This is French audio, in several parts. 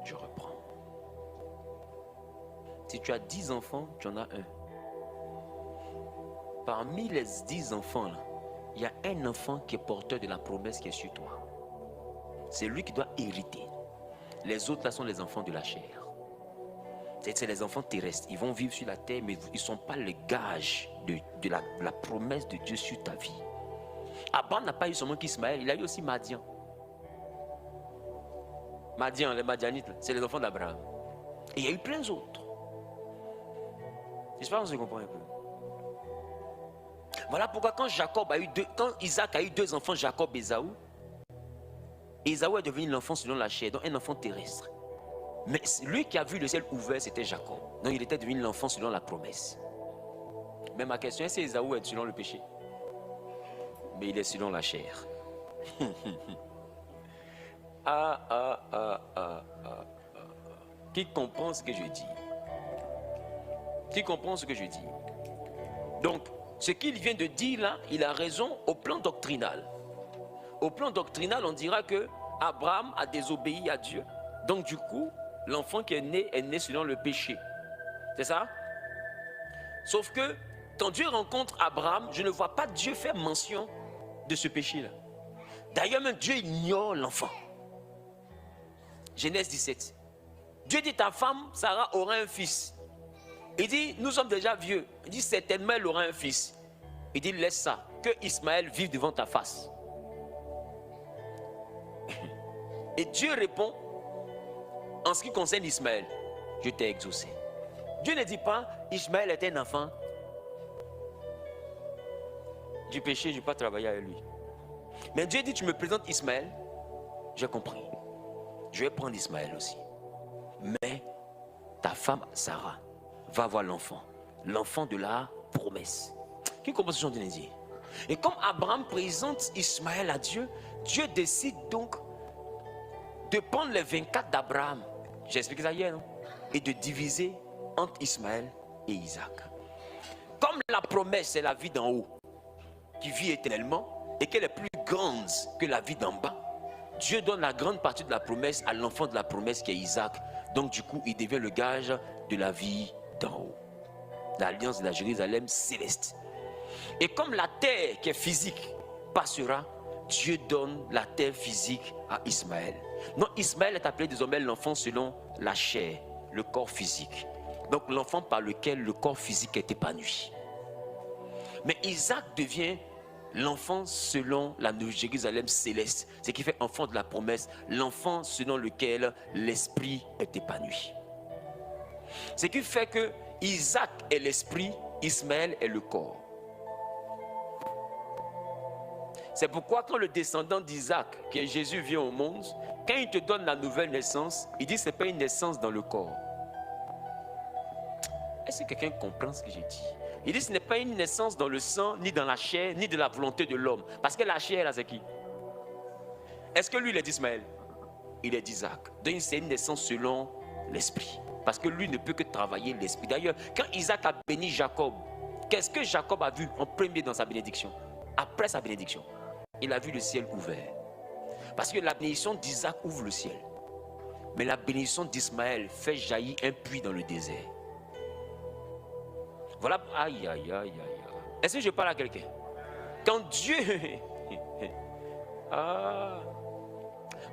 Je reprends. Si tu as 10 enfants, tu en as un. Parmi les 10 enfants, là, il y a un enfant qui est porteur de la promesse qui est sur toi. C'est lui qui doit hériter. Les autres là sont les enfants de la chair. C'est les enfants terrestres. Ils vont vivre sur la terre, mais ils ne sont pas le gage de la promesse de Dieu sur ta vie. Abraham n'a pas eu seulement qu'Ismaël, il a eu aussi Madian. Madian, les Madianites, c'est les enfants d'Abraham. Et il y a eu plein d'autres. J'espère qu'on se comprend un peu. Voilà pourquoi quand Isaac a eu 2 enfants, Jacob et Ésaü, Ésaü est devenu l'enfant selon la chair, donc un enfant terrestre. Mais lui qui a vu le ciel ouvert, c'était Jacob. Donc il était devenu l'enfant selon la promesse. Mais ma question, est-ce que Ésaü est selon le péché? Mais il est selon la chair. Qui comprend ce que je dis? Qui comprend ce que je dis? Donc, ce qu'il vient de dire là, il a raison au plan doctrinal. Au plan doctrinal, on dira que Abraham a désobéi à Dieu. Donc du coup, l'enfant qui est né selon le péché. C'est ça? Sauf que, quand Dieu rencontre Abraham, je ne vois pas Dieu faire mention de ce péché-là. D'ailleurs, même Dieu ignore l'enfant. Genèse 17. Dieu dit, ta femme, Sarah, aura un fils. Il dit, nous sommes déjà vieux. Il dit, certainement, elle aura un fils. Il dit, laisse ça, que Ismaël vive devant ta face. Et Dieu répond, en ce qui concerne Ismaël, je t'ai exaucé. Dieu ne dit pas, Ismaël est un enfant du péché, je ne vais pas travailler avec lui. Mais Dieu dit, tu me présentes Ismaël, j'ai compris. Je vais prendre Ismaël aussi. Mais ta femme Sarah va voir l'enfant. L'enfant de la promesse. Qui comprend ce que je viens de dire? Et comme Abraham présente Ismaël à Dieu, Dieu décide donc de prendre les 24 d'Abraham. J'ai expliqué ça hier, non? Et de diviser entre Ismaël et Isaac. Comme la promesse, c'est la vie d'en haut, qui vit éternellement, et qu'elle est plus grande que la vie d'en bas, Dieu donne la grande partie de la promesse à l'enfant de la promesse qui est Isaac. Donc du coup, il devient le gage de la vie d'en haut. L'alliance de la Jérusalem céleste. Et comme la terre qui est physique passera, Dieu donne la terre physique à Ismaël. Donc Ismaël est appelé désormais l'enfant selon la chair, le corps physique. Donc l'enfant par lequel le corps physique est épanoui. Mais Isaac devient l'enfant selon la Jérusalem céleste, ce qui fait enfant de la promesse, l'enfant selon lequel l'esprit est épanoui. Ce qui fait que Isaac est l'esprit, Ismaël est le corps. C'est pourquoi quand le descendant d'Isaac, qui est Jésus, vient au monde, quand il te donne la nouvelle naissance, il dit que ce n'est pas une naissance dans le corps. Est-ce que quelqu'un comprend ce que j'ai dit? Il dit que ce n'est pas une naissance dans le sang, ni dans la chair, ni de la volonté de l'homme. Parce que la chair, là, c'est qui? Est-ce que lui, il est d'Ismaël? Il est d'Isaac. Donc c'est une naissance selon l'esprit. Parce que lui ne peut que travailler l'esprit. D'ailleurs, quand Isaac a béni Jacob, qu'est-ce que Jacob a vu en premier dans sa bénédiction? Après sa bénédiction, il a vu le ciel ouvert. Parce que la bénédiction d'Isaac ouvre le ciel. Mais la bénédiction d'Ismaël fait jaillir un puits dans le désert. Voilà, aïe, aïe, aïe, aïe. Est-ce que je parle à quelqu'un? Quand Dieu...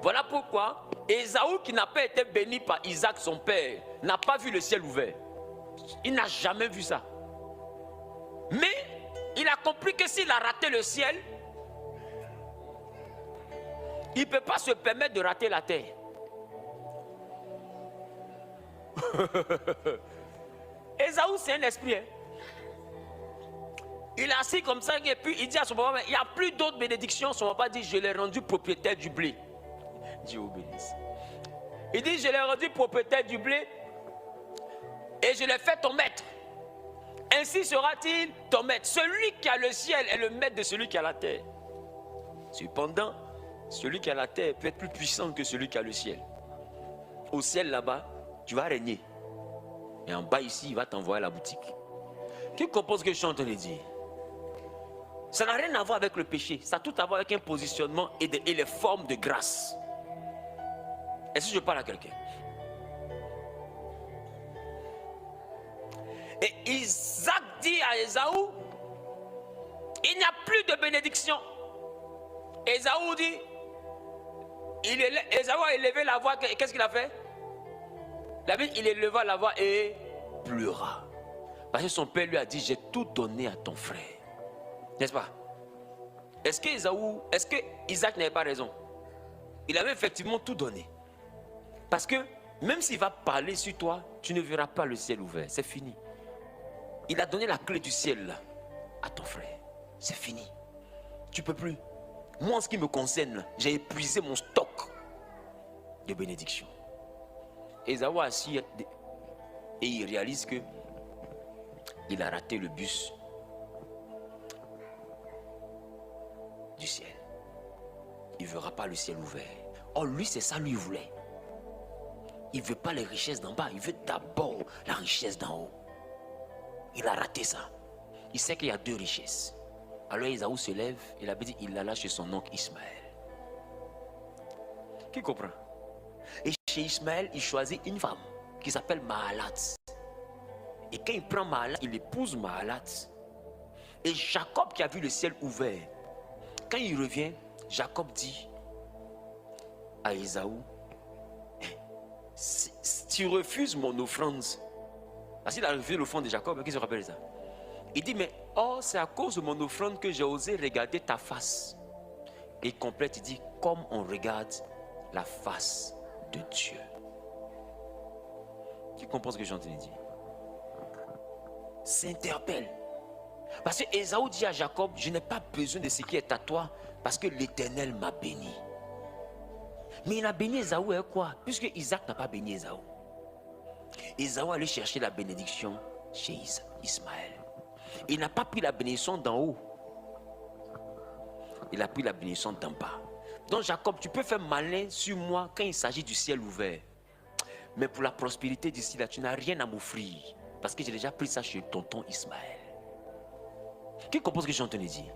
Voilà pourquoi Ésaü, qui n'a pas été béni par Isaac, son père, n'a pas vu le ciel ouvert. Il n'a jamais vu ça. Mais il a compris que s'il a raté le ciel, il ne peut pas se permettre de rater la terre. Ésaü, c'est un esprit. Hein? Il est assis comme ça et puis il dit à son papa, il n'y a plus d'autres bénédictions. Son papa dit, je l'ai rendu propriétaire du blé. Dieu bénisse. Il dit, je l'ai rendu propriétaire du blé et je l'ai fait ton maître. Ainsi sera-t-il ton maître. Celui qui a le ciel est le maître de celui qui a la terre. Cependant, celui qui a la terre peut être plus puissant que celui qui a le ciel. Au ciel là-bas, tu vas régner. Et en bas ici, il va t'envoyer à la boutique. Qui comprend ce que je suis en train de dire? Ça n'a rien à voir avec le péché. Ça a tout à voir avec un positionnement et les formes de grâce. Est-ce que je parle à quelqu'un? Et Isaac dit à Ésaü, il n'y a plus de bénédiction. Ésaü dit, Ésaü a élevé la voix, qu'est-ce qu'il a fait? La Bible, il éleva la voix et pleura. Parce que son père lui a dit, j'ai tout donné à ton frère. N'est-ce pas? Est-ce que Isaac n'avait pas raison? Il avait effectivement tout donné. Parce que même s'il va parler sur toi, tu ne verras pas le ciel ouvert. C'est fini. Il a donné la clé du ciel là, à ton frère. C'est fini. Tu ne peux plus. Moi, en ce qui me concerne, j'ai épuisé mon stock de bénédictions. Ésaü est assis et il réalise que il a raté le bus du ciel. Il ne verra pas le ciel ouvert. Or, lui, c'est ça lui voulait. Il ne veut pas les richesses d'en bas. Il veut d'abord la richesse d'en haut. Il a raté ça. Il sait qu'il y a deux richesses. Alors Ésaü se lève et la Bible dit il alla chez son oncle Ismaël. Qui comprend? Et chez Ismaël, il choisit une femme qui s'appelle Mahalat. Et quand il prend Mahalat, il épouse Mahalat. Et Jacob qui a vu le ciel ouvert, quand il revient, Jacob dit à Ésaü, si tu refuses mon offrande, parce qu'il a refusé l'offrande de Jacob, qui se rappelle ça? Il dit, mais oh, c'est à cause de mon offrande que j'ai osé regarder ta face. Et il complète, il dit, comme on regarde la face de Dieu. Tu comprends ce que j'ai entendu dire? S'interpelle. Parce que Ésaü dit à Jacob, je n'ai pas besoin de ce qui est à toi, parce que l'Éternel m'a béni. Mais il a béni Ésaü avec quoi? Puisque Isaac n'a pas béni Ésaü. Ésaü allait chercher la bénédiction chez Ismaël. Il n'a pas pris la bénédiction d'en haut. Il a pris la bénédiction d'en bas. Donc Jacob, tu peux faire malin sur moi quand il s'agit du ciel ouvert. Mais pour la prospérité d'ici là, tu n'as rien à m'offrir. Parce que j'ai déjà pris ça chez tonton Ismaël. Qui comprend ce que j'ai entendu dire?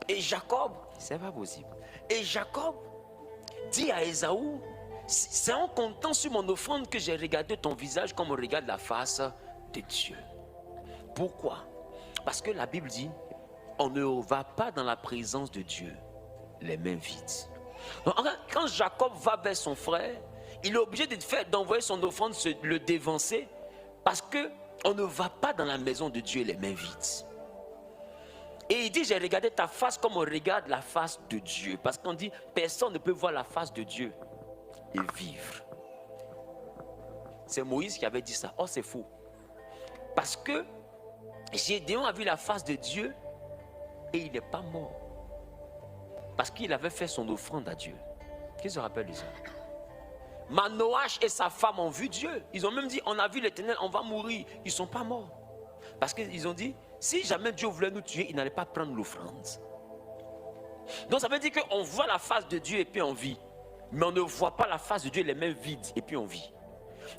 Et Jacob, c'est pas possible. Et Jacob dit à Ésaü, c'est en comptant sur mon offrande que j'ai regardé ton visage comme on regarde la face de Dieu. Pourquoi? Parce que la Bible dit, on ne va pas dans la présence de Dieu les mains vides. Donc, quand Jacob va vers son frère, il est obligé d'envoyer son offrande, le dévancer, parce que on ne va pas dans la maison de Dieu les mains vides. Et il dit, j'ai regardé ta face comme on regarde la face de Dieu. Parce qu'on dit, personne ne peut voir la face de Dieu et vivre. C'est Moïse qui avait dit ça. Oh, c'est faux. Parce que Gédéon a vu la face de Dieu et il n'est pas mort. Parce qu'il avait fait son offrande à Dieu. Qui se rappelle de ça? Manoach et sa femme ont vu Dieu. Ils ont même dit, on a vu l'Éternel, on va mourir. Ils ne sont pas morts. Parce qu'ils ont dit, si jamais Dieu voulait nous tuer, il n'allait pas prendre l'offrande. Donc ça veut dire qu'on voit la face de Dieu et puis on vit. Mais on ne voit pas la face de Dieu les mains vides et puis on vit.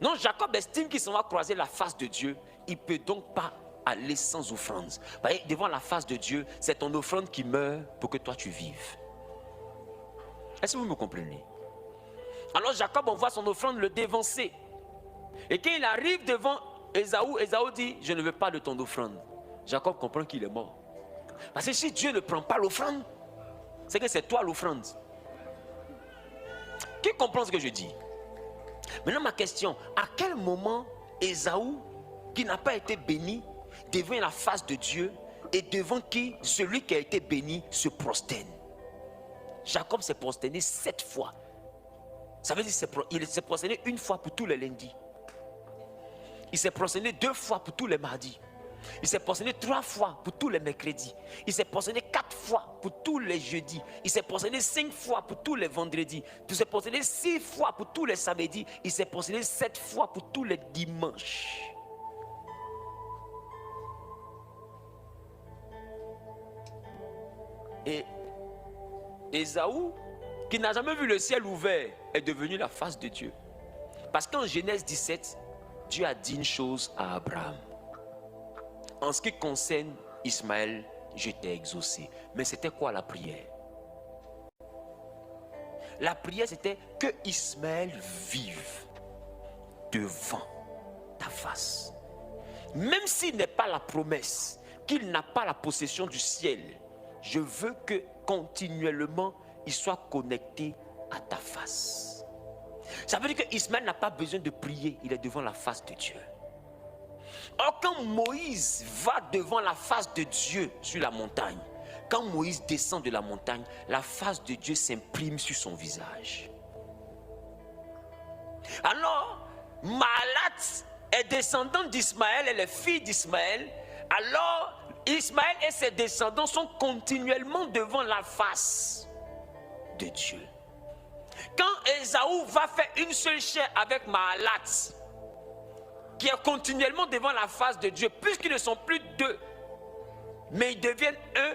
Donc Jacob estime qu'il s'en va croiser la face de Dieu. Il ne peut donc pas aller sans offrande. Devant la face de Dieu, c'est ton offrande qui meurt pour que toi tu vives. Est-ce que vous me comprenez? Alors Jacob envoie son offrande le dévancer. Et quand il arrive devant Ésaü, Ésaü dit, je ne veux pas de ton offrande. Jacob comprend qu'il est mort. Parce que si Dieu ne prend pas l'offrande, c'est que c'est toi l'offrande. Qui comprend ce que je dis? Maintenant ma question, à quel moment Ésaü, qui n'a pas été béni, devient la face de Dieu et devant qui celui qui a été béni se prosterne? Jacob s'est prosterné 7 fois. Ça veut dire qu'il s'est prosterné une fois pour tous les lundis. Il s'est prosterné 2 fois pour tous les mardis. Il s'est prosterné 3 fois pour tous les mercredis. Il s'est prosterné 4 fois pour tous les jeudis. Il s'est prosterné 5 fois pour tous les vendredis. Il s'est prosterné 6 fois pour tous les samedis. Il s'est prosterné 7 fois pour tous les dimanches. Et Ésaü, qui n'a jamais vu le ciel ouvert, est devenu la face de Dieu. Parce qu'en Genèse 17, Dieu a dit une chose à Abraham. En ce qui concerne Ismaël, je t'ai exaucé. Mais c'était quoi la prière? La prière, c'était que Ismaël vive devant ta face. Même s'il n'est pas la promesse, qu'il n'a pas la possession du ciel, je veux que continuellement, il soit connecté à ta face. Ça veut dire qu'Ismaël n'a pas besoin de prier, il est devant la face de Dieu. Or, quand Moïse va devant la face de Dieu sur la montagne, quand Moïse descend de la montagne, la face de Dieu s'imprime sur son visage. Alors, Mahalat est descendant d'Ismaël, elle est fille d'Ismaël. Alors, Ismaël et ses descendants sont continuellement devant la face de Dieu. Quand Ésaü va faire une seule chair avec Mahalat, qui est continuellement devant la face de Dieu, puisqu'ils ne sont plus deux, mais ils deviennent un,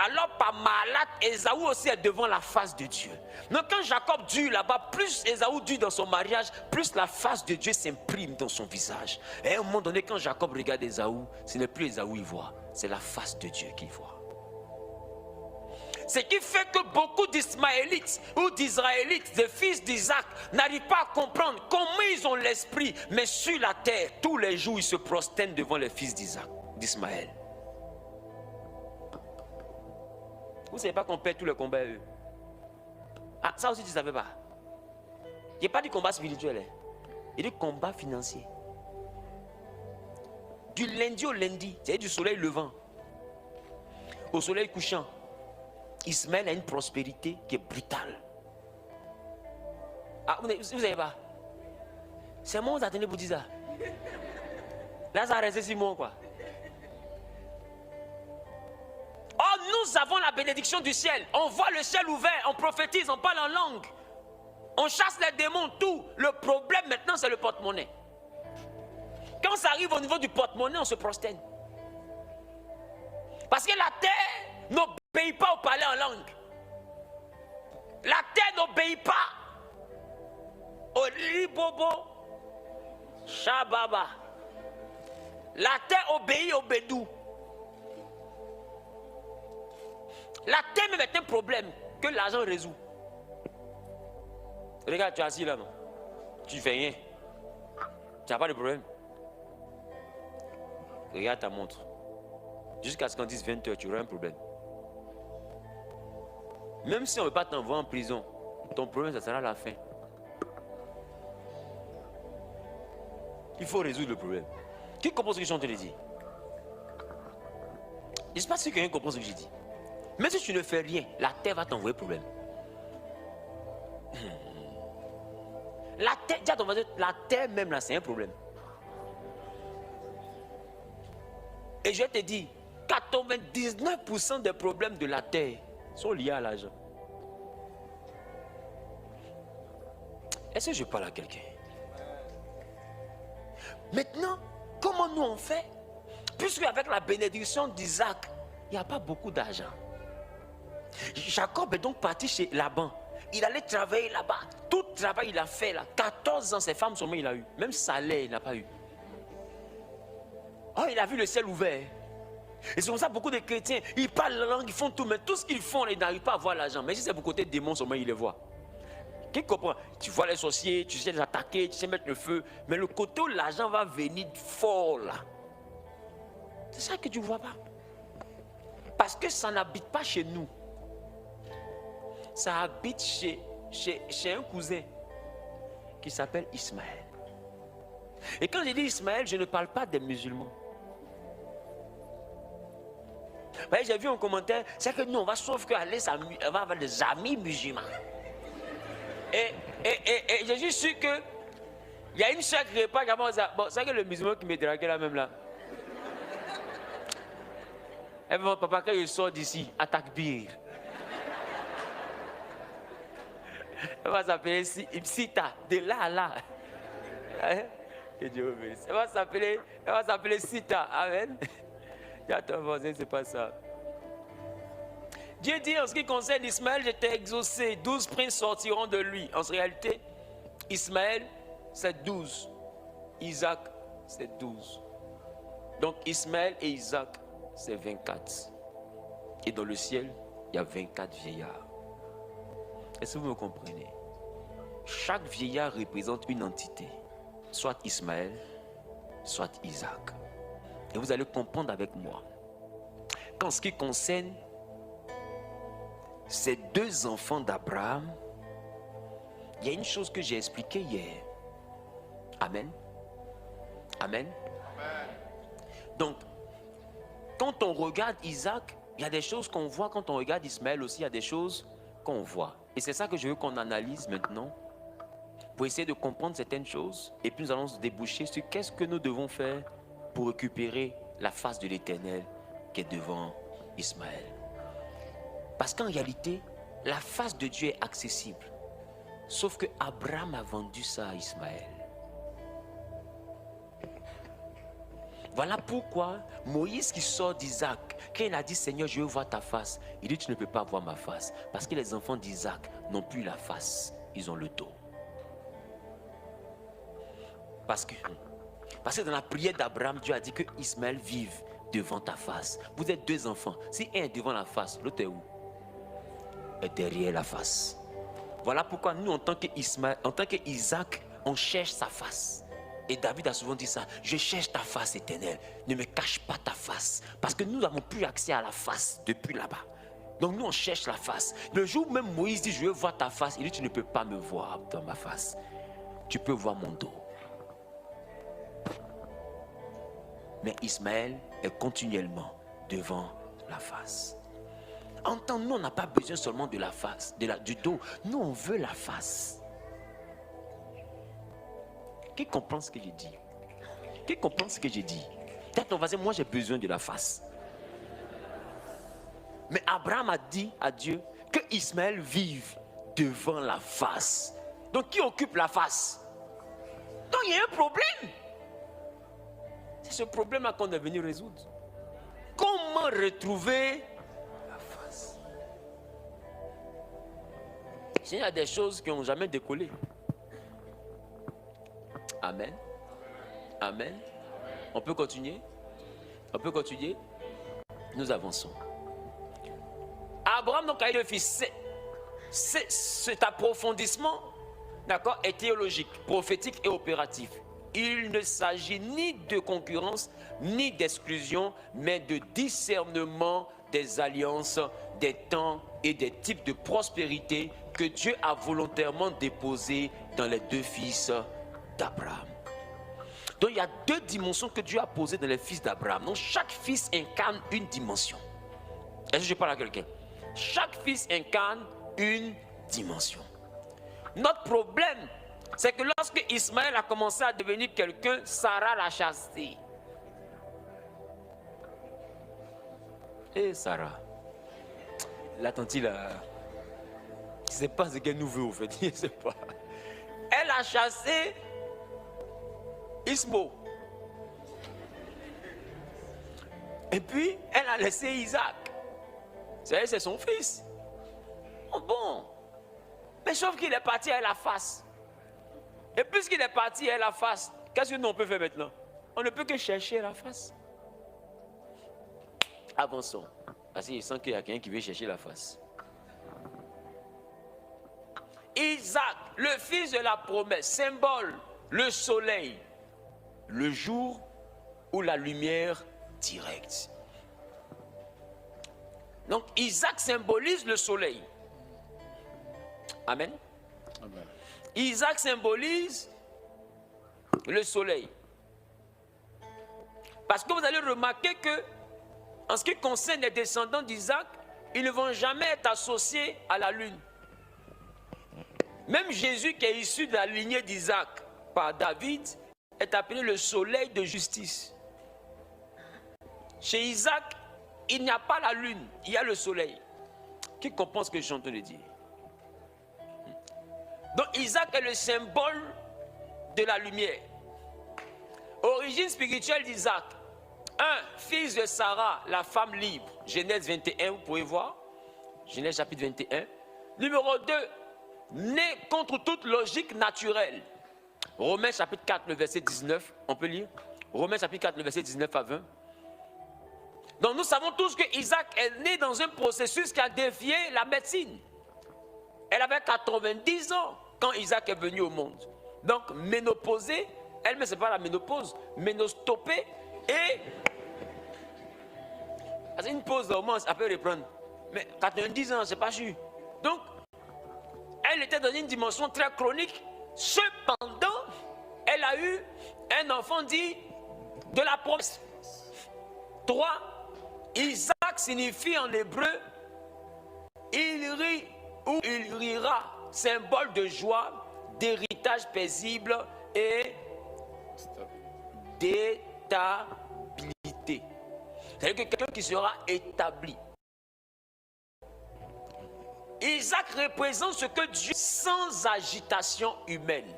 alors par Mahalat, Ésaü aussi est devant la face de Dieu. Donc quand Jacob dure là-bas, plus Ésaü dure dans son mariage, plus la face de Dieu s'imprime dans son visage. Et à un moment donné, quand Jacob regarde Ésaü, ce n'est plus Ésaü qu'il voit, c'est la face de Dieu qu'il voit. Ce qui fait que beaucoup d'Ismaélites ou d'Israélites, des fils d'Isaac, n'arrivent pas à comprendre comment ils ont l'esprit, mais sur la terre, tous les jours, ils se prosternent devant les fils d'Ismaël. Vous ne savez pas qu'on perd tous les combats eux. Ah, ça aussi tu ne savais pas. Il n'y a pas de combat spirituel, hein. Il y a du combat financier. Du lundi au lundi, c'est du soleil levant au soleil couchant. Ismaël a une prospérité qui est brutale. Ah, vous ne savez pas. C'est moi qui attendais pour dire ça. Là, ça a resté 6 mois, quoi. Oh, nous avons la bénédiction du ciel. On voit le ciel ouvert, on prophétise, on parle en langue. On chasse les démons, tout. Le problème maintenant, c'est le porte-monnaie. Quand ça arrive au niveau du porte-monnaie, on se prosterne. Parce que la terre n'obéit pas au parler en langue. La terre n'obéit pas au ribobo, shababa. La terre obéit au bédou. La terre même est un problème que l'argent résout. Regarde, tu es assis là, non? Tu ne fais rien. Tu n'as pas de problème. Regarde ta montre. Jusqu'à ce qu'on dise 20 heures, tu auras un problème. Même si on ne veut pas t'envoyer en prison, ton problème, ça sera la fin. Il faut résoudre le problème. Qui comprend ce que je suis en train de dire? Je ne sais pas si quelqu'un comprend ce que j'ai dit. Mais si tu ne fais rien, la terre va t'envoyer problème. La terre, dis à ton voisin, la terre même là, c'est un problème. Et je te dis, 99% des problèmes de la terre sont liés à l'argent. Est-ce que je parle à quelqu'un? Maintenant, comment nous on fait? Puisque avec la bénédiction d'Isaac, il n'y a pas beaucoup d'argent. Jacob est donc parti chez Laban. Il allait travailler là-bas. Tout le travail il a fait là. 14 ans, ses femmes seulement il a eu. Même salaire, il n'a pas eu. Oh, il a vu le ciel ouvert. Et c'est comme ça beaucoup de chrétiens, ils parlent la langue, ils font tout, mais tout ce qu'ils font, ils n'arrivent pas à voir l'argent. Mais si c'est pour côté démon, seulement ils les voient. Qui comprend? Tu vois les sorciers, tu sais les attaquer, tu sais mettre le feu. Mais le côté où l'argent va venir fort là, c'est ça que tu ne vois pas. Parce que ça n'habite pas chez nous. Ça habite chez un cousin qui s'appelle Ismaël. Et quand je dis Ismaël, je ne parle pas des musulmans. J'ai vu un commentaire, c'est que nous on va sauf qu'Alice va avoir des amis musulmans. Et je suis sûr que il y a une chaque repas qui avance. Bon, c'est que le musulman qui me draguait là même là. Et mon papa, quand il sort d'ici, attaque bir. Elle va s'appeler Sita, de là à là. Que Dieu me bénisse. Elle va s'appeler Sita. Amen. Dis à ton voisin, c'est pas ça. Dieu dit en ce qui concerne Ismaël, je t'ai exaucé. 12 princes sortiront de lui. En réalité, Ismaël, c'est 12. Isaac, c'est 12. Donc Ismaël et Isaac, c'est 24. Et dans le ciel, il y a 24 vieillards. Est-ce que vous me comprenez? Chaque vieillard représente une entité. Soit Ismaël, soit Isaac. Et vous allez comprendre avec moi qu'en ce qui concerne ces deux enfants d'Abraham, il y a une chose que j'ai expliquée hier. Amen. Amen. Donc, quand on regarde Isaac, il y a des choses qu'on voit. Quand on regarde Ismaël aussi, il y a des choses qu'on voit. Et c'est ça que je veux qu'on analyse maintenant pour essayer de comprendre certaines choses. Et puis nous allons se déboucher sur qu'est-ce que nous devons faire pour récupérer la face de l'Éternel qui est devant Ismaël. Parce qu'en réalité, la face de Dieu est accessible. Sauf que Abraham a vendu ça à Ismaël. Voilà pourquoi Moïse qui sort d'Isaac, quand il a dit Seigneur, je veux voir ta face, il dit tu ne peux pas voir ma face. Parce que les enfants d'Isaac n'ont plus la face, ils ont le dos. Parce que dans la prière d'Abraham, Dieu a dit que Ismaël vive devant ta face. Vous êtes deux enfants. Si un est devant la face, l'autre est où? Est derrière la face. Voilà pourquoi nous, en tant qu'Isaac, on cherche sa face. Et David a souvent dit ça. Je cherche ta face éternelle. Ne me cache pas ta face. Parce que nous n'avons plus accès à la face depuis là-bas. Donc nous, on cherche la face. Le jour où même Moïse dit, je veux voir ta face, il dit, tu ne peux pas me voir dans ma face. Tu peux voir mon dos. Mais Ismaël est continuellement devant la face. En tant que nous, on n'a pas besoin seulement de la face, du dos. Nous, on veut la face. Qui comprend ce que j'ai dit? Qui comprend ce que j'ai dit? Peut-être on va dire, moi j'ai besoin de la face. Mais Abraham a dit à Dieu que Ismaël vive devant la face. Donc qui occupe la face? Donc il y a un problème. C'est ce problème-là qu'on est venu résoudre. Comment retrouver la face? Il y a des choses qui n'ont jamais décollé. Amen. Amen. On peut continuer? On peut continuer? Nous avançons. Abraham donc a eu deux fils. Cet approfondissement, d'accord, est théologique, prophétique et opératif. Il ne s'agit ni de concurrence, ni d'exclusion, mais de discernement des alliances, des temps et des types de prospérité que Dieu a volontairement déposés dans les deux fils d'Abraham. Donc il y a deux dimensions que Dieu a posées dans les fils d'Abraham. Donc chaque fils incarne une dimension. Est-ce que je parle à quelqu'un? Chaque fils incarne une dimension. Notre problème, c'est que lorsque Ismaël a commencé à devenir quelqu'un, Sarah l'a chassé. Et Sarah, la tante là, je ne sais pas ce qu'elle nous veut au fait, je ne sais pas. Elle a chassé Ismo. Et puis, elle a laissé Isaac. C'est son fils. Oh bon. Mais sauf qu'il est parti à la face. Et puisqu'il est parti à la face, qu'est-ce que nous on peut faire maintenant? On ne peut que chercher la face. Avançons. Parce qu'il sent qu'il y a quelqu'un qui veut chercher la face. Isaac, le fils de la promesse, symbole, le soleil, le jour ou la lumière directe. Donc Isaac symbolise le soleil. Amen. Amen. Isaac symbolise le soleil. Parce que vous allez remarquer que, en ce qui concerne les descendants d'Isaac, ils ne vont jamais être associés à la lune. Même Jésus, qui est issu de la lignée d'Isaac par David, est appelé le soleil de justice. Chez Isaac, il n'y a pas la lune, il y a le soleil. Qui comprend ce que je suis en train de dire? Donc Isaac est le symbole de la lumière. Origine spirituelle d'Isaac. Un, fils de Sarah, la femme libre. Genèse 21, vous pouvez voir. Genèse chapitre 21. Numéro 2, né contre toute logique naturelle. Romains chapitre 4, le verset 19. On peut lire. Romains chapitre 4, le verset 19 à 20. Donc nous savons tous que Isaac est né dans un processus qui a défié la médecine. Elle avait 90 ans quand Isaac est venu au monde. Donc ménopausé, Elle-même, ce n'est pas la ménopause. Ménostopée et... C'est une pause au moins, ça peut reprendre. Mais 90 ans, c'est pas sûr. Donc, elle était dans une dimension très chronique. Cependant, elle a eu un enfant dit de la promesse. 3. Isaac signifie en hébreu il rit ou il rira, symbole de joie, d'héritage paisible et d'étabilité. C'est-à-dire que quelqu'un qui sera établi. Isaac représente ce que Dieu sans agitation humaine.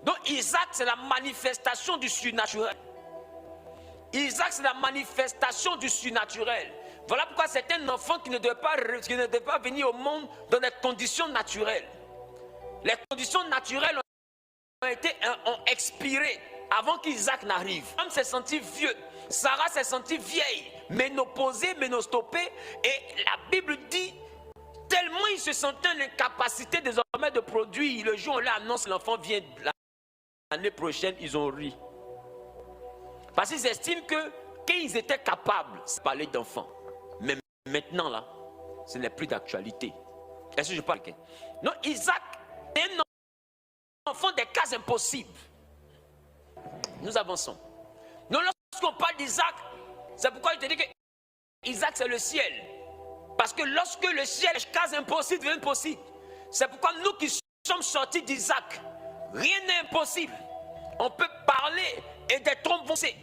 Donc Isaac, c'est la manifestation du surnaturel. Isaac, c'est la manifestation du surnaturel. Voilà pourquoi c'est un enfant qui ne devait pas venir au monde dans des conditions naturelles. Les conditions naturelles ont expiré avant qu'Isaac n'arrive. L'homme s'est senti vieux. Sarah s'est sentie vieille, ménopausée, ménostopée. Et la Bible dit, tellement il se sentait en incapacité désormais de produire. Le jour où on leur annonce que l'enfant vient l'année prochaine, ils ont ri. Parce qu'ils estiment qu'ils étaient capables de parler d'enfants. Mais maintenant, là, ce n'est plus d'actualité. Est-ce que je parle? Non, Isaac est un enfant des cas impossibles. Nous avançons. Non, lorsqu'on parle d'Isaac, c'est pourquoi je te dis que Isaac, c'est le ciel. Parce que lorsque le ciel est cas impossible devient possible. C'est pourquoi nous qui sommes sortis d'Isaac, rien n'est impossible. On peut parler et des trompes vont pousser.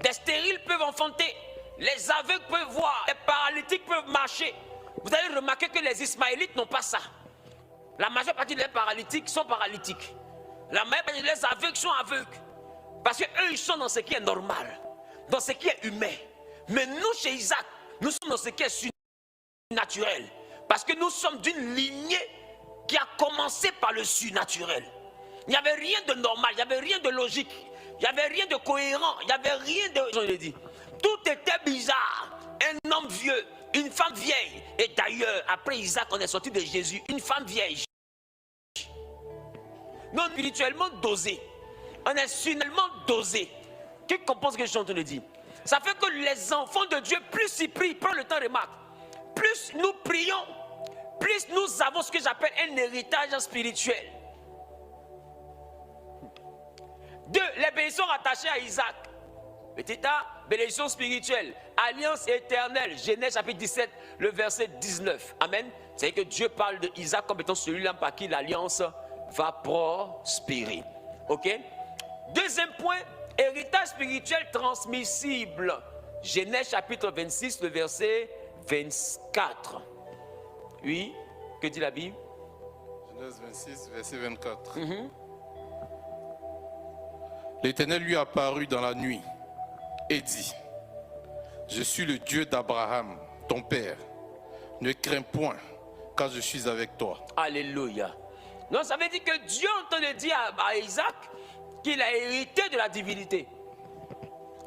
Des stériles peuvent enfanter. Les aveugles peuvent voir. Les paralytiques peuvent marcher. Vous allez remarquer que les Ismaélites n'ont pas ça. La majeure partie des paralytiques sont paralytiques. La majeure partie des aveugles sont aveugles. Parce qu'eux, ils sont dans ce qui est normal. Dans ce qui est humain. Mais nous, chez Isaac, nous sommes dans ce qui est surnaturel. Parce que nous sommes d'une lignée qui a commencé par le surnaturel. Il n'y avait rien de normal, il n'y avait rien de logique, il n'y avait rien de cohérent, il n'y avait rien de... Je l'ai dit. Tout était bizarre. Un homme vieux, une femme vieille. Et d'ailleurs, après Isaac, on est sorti de Jésus, une femme vieille. Non spirituellement dosé. On est surnaturellement dosé. Qui comprend ce que je suis en train de dire? Ça fait que les enfants de Dieu, plus ils prient, prends le temps, remarque. Plus nous prions, plus nous avons ce que j'appelle un héritage spirituel. 2. Les bénédictions rattachées à Isaac. Petit A, bénédiction spirituelle. Alliance éternelle. Genèse chapitre 17, le verset 19. Amen. C'est que Dieu parle d'Isaac comme étant celui-là par qui l'alliance va prospérer. Ok? Deuxième point, héritage spirituel transmissible. Genèse chapitre 26, le verset 24. Oui, que dit la Bible? Genèse 26, verset 24. L'Éternel lui apparut dans la nuit et dit: je suis le Dieu d'Abraham, ton père. Ne crains point, car je suis avec toi. Alléluia. Donc ça veut dire que Dieu entend le dire à Isaac qu'il a hérité de la divinité.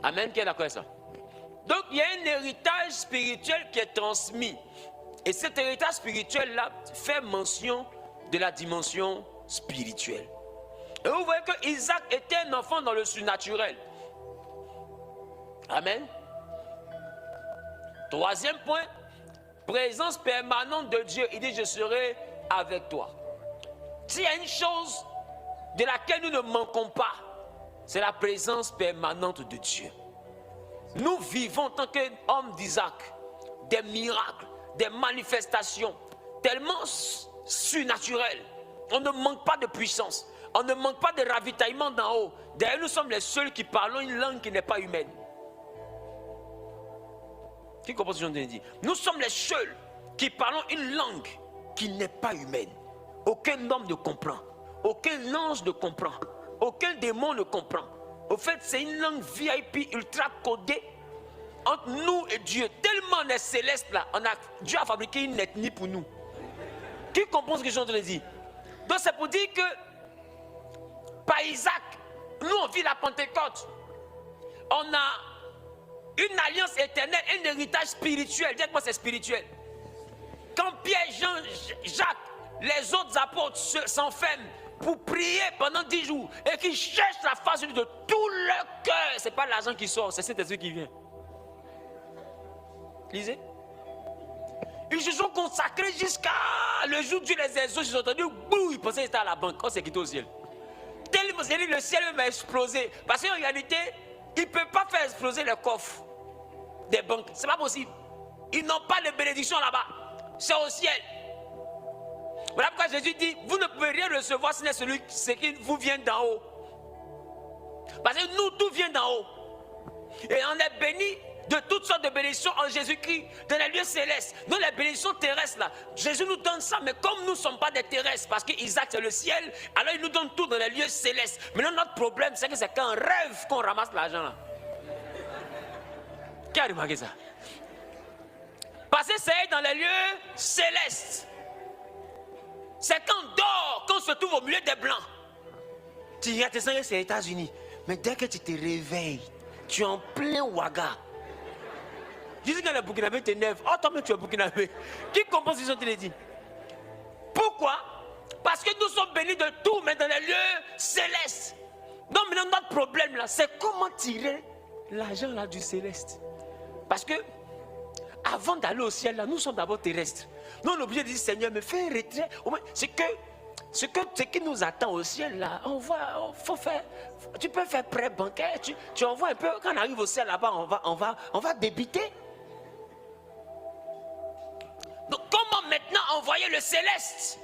Amen, qui est d'accord avec ça? Donc il y a un héritage spirituel qui est transmis. Et cet héritage spirituel-là fait mention de la dimension spirituelle. Et vous voyez que Isaac était un enfant dans le surnaturel. Amen. Troisième point, présence permanente de Dieu. Il dit: je serai avec toi. S'il y a une chose de laquelle nous ne manquons pas, c'est la présence permanente de Dieu. Nous vivons en tant qu'hommes d'Isaac des miracles, des manifestations tellement surnaturelles. On ne manque pas de puissance. On ne manque pas de ravitaillement d'en haut. D'ailleurs, nous sommes les seuls qui parlons une langue qui n'est pas humaine. Qui comprend ce que je viens de dire? Nous sommes les seuls qui parlons une langue qui n'est pas humaine. Aucun homme ne comprend. Aucun ange ne comprend. Aucun démon ne comprend. Au fait, c'est une langue VIP ultra codée entre nous et Dieu. Tellement on est céleste là. Dieu a fabriqué une ethnie pour nous. Qui comprend ce que je suis en train de dire? Donc c'est pour dire que par Isaac, nous on vit la Pentecôte. On a une alliance éternelle, un héritage spirituel. Dites-moi, c'est spirituel. Quand Pierre, Jean, Jacques, les autres apôtres s'enferment pour prier pendant 10 jours et qui cherchent la face de Dieu de tout leur cœur. Ce n'est pas l'argent qui sort, c'est cet esprit qui vient. Lisez. Ils se sont consacrés jusqu'à le jour où Dieu les exauce. Ils ont entendu, bouh, ils pensaient qu'ils étaient à la banque. On s'est quitté au ciel. Tellement le ciel va exploser. Parce qu'en réalité, ils ne peuvent pas faire exploser les coffres des banques. Ce n'est pas possible. Ils n'ont pas de bénédiction là-bas. C'est au ciel. Voilà pourquoi Jésus dit, vous ne pouvez rien recevoir si ce qui vous vient d'en haut. Parce que nous, tout vient d'en haut. Et on est bénis de toutes sortes de bénédictions en Jésus-Christ, dans les lieux célestes. Dans les bénédictions terrestres, là, Jésus nous donne ça, mais comme nous ne sommes pas des terrestres, parce qu'Isaac c'est le ciel, alors il nous donne tout dans les lieux célestes. Maintenant, notre problème, c'est que c'est qu'un rêve qu'on ramasse l'argent là. Qui a remarqué ça? Parce que c'est dans les lieux célestes. C'est quand on dort, qu'on se trouve au milieu des blancs. Tu y as tes c'est les États-Unis. Mais dès que tu te réveilles, tu es en plein Ouaga. Je dis que les Burkinabés t'énervent. Oh, toi-même tu es Burkinabé. Qui comprend ce que je te dit? Pourquoi? Parce que nous sommes bénis de tout, mais dans les lieux célestes. Donc maintenant, notre problème là, c'est comment tirer l'argent là du céleste. Parce que, avant d'aller au ciel là, nous sommes d'abord terrestres. Nous, on est obligé de dire, Seigneur, me fais un retrait. Ce qui nous attend au ciel là, faut faire, tu peux faire prêt bancaire, tu envoies un peu, quand on arrive au ciel là-bas, on va débiter. Donc comment maintenant envoyer le céleste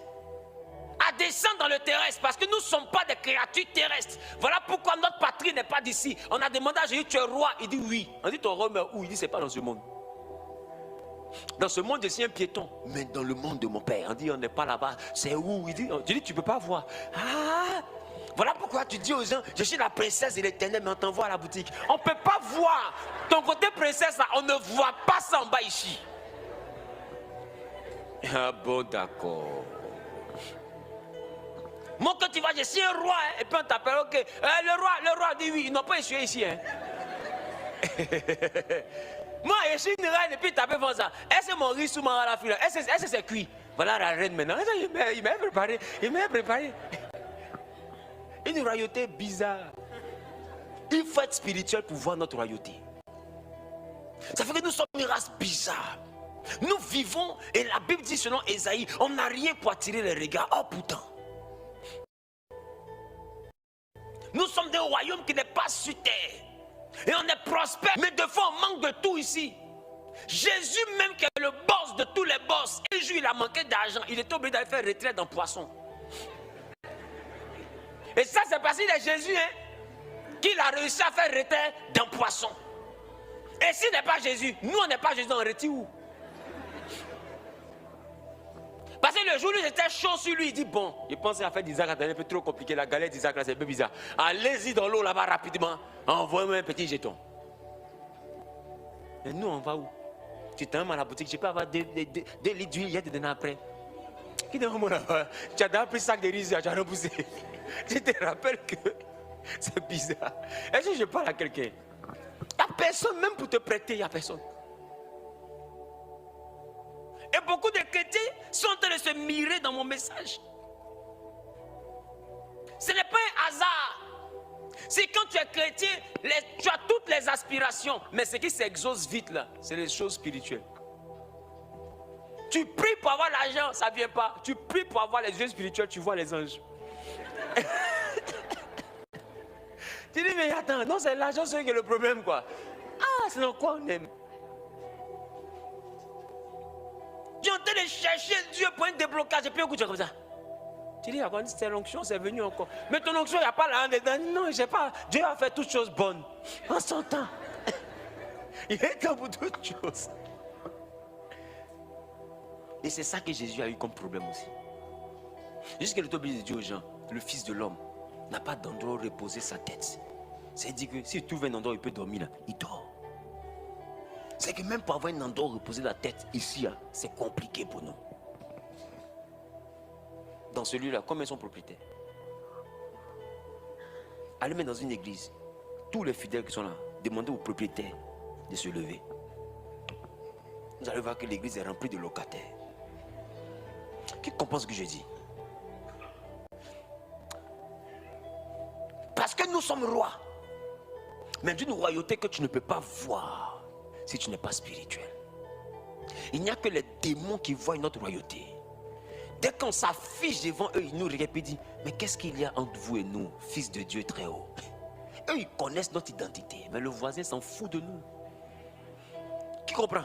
à descendre dans le terrestre? Parce que nous ne sommes pas des créatures terrestres. Voilà pourquoi notre patrie n'est pas d'ici. On a demandé à Jésus, tu es roi? Il dit oui. On dit ton roi meurt où? Il dit c'est pas dans ce monde. Dans ce monde, je suis un piéton. Mais dans le monde de mon père, on dit on n'est pas là-bas. C'est où? Il dit, je dis tu ne peux pas voir. Ah, voilà pourquoi tu dis aux gens, je suis la princesse de l'éternel, mais on t'envoie à la boutique. On ne peut pas voir. Ton côté princesse, là, on ne voit pas ça en bas ici. Ah bon, d'accord. Moi, quand tu vas, je suis un roi, hein, et puis on t'appelle, ok. Le roi dit oui, ils n'ont pas essuyé ici. Hein. Moi, je suis une reine et puis t'appelles comme ça. Est-ce que mon riz sous la fille? Est-ce que c'est cuit? Voilà la reine maintenant. Il m'a préparé. Une royauté bizarre. Il faut être spirituel pour voir notre royauté. Ça fait que nous sommes une race bizarre. Nous vivons, et la Bible dit selon Ésaïe, on n'a rien pour attirer les regards. Oh pourtant. Nous sommes des royaumes qui n'est pas sur terre. Et on est prospère, mais de fois on manque de tout ici. Jésus même qui est le boss de tous les boss, un jour il a manqué d'argent, il est obligé d'aller faire retraite dans poisson. Et ça c'est parce qu'il est Jésus qu'il a réussi à faire retraite dans poisson. Et s'il n'est pas Jésus, nous on n'est pas Jésus, on retire où? Parce que le jour où j'étais chaud sur lui, il dit bon, il pensait à faire d'Isaac, c'est un peu trop compliqué, la galette d'Isaac là c'est un peu bizarre. Allez-y dans l'eau là-bas rapidement, envoyez-moi un petit jeton. Et nous on va où? Tu t'aimes à la boutique, je peux avoir des litres d'huile, il y a des données après. Qui dit moi là-bas? Tu as déjà pris sac de riz, tu as repoussé. Je te rappelle que c'est bizarre. Est-ce que je parle à quelqu'un? Il n'y a personne, même pour te prêter, il n'y a personne. Et beaucoup de chrétiens sont en train de se mirer dans mon message. Ce n'est pas un hasard. C'est quand tu es chrétien, tu as toutes les aspirations. Mais ce qui s'exauce vite là, c'est les choses spirituelles. Tu pries pour avoir l'argent, ça ne vient pas. Tu pries pour avoir les yeux spirituels, tu vois les anges. Tu dis mais attends, non c'est l'argent qui est le problème quoi. Ah, c'est dans quoi on aime? Tu es en train de chercher Dieu pour un déblocage. Et puis écoute, tu es comme ça. Tu dis, c'est l'onction, c'est venu encore. Mais ton onction, il n'y a pas là dedans. Non, je sais pas. Dieu a fait toutes choses bonnes. En son temps. Il est temps pour toutes choses. Et c'est ça que Jésus a eu comme problème aussi. Jusqu'à le obligé de dire aux gens, le Fils de l'homme n'a pas d'endroit où reposer sa tête. C'est-à-dire que s'il trouve un endroit où il peut dormir, là, il dort. C'est que même pour avoir un endroit où reposer la tête, ici, c'est compliqué pour nous. Dans celui-là, combien sont propriétaires? Allez mettre dans une église, tous les fidèles qui sont là, demandez aux propriétaires de se lever. Vous allez voir que l'église est remplie de locataires. Qui comprend ce que je dis? que nous sommes rois. Mais d'une royauté que tu ne peux pas voir si tu n'es pas spirituel. Il n'y a que les démons qui voient notre royauté. Dès qu'on s'affiche devant eux, ils nous regardent et disent, mais qu'est-ce qu'il y a entre vous et nous, fils de Dieu très haut? Eux, ils connaissent notre identité, mais le voisin s'en fout de nous. Qui comprend?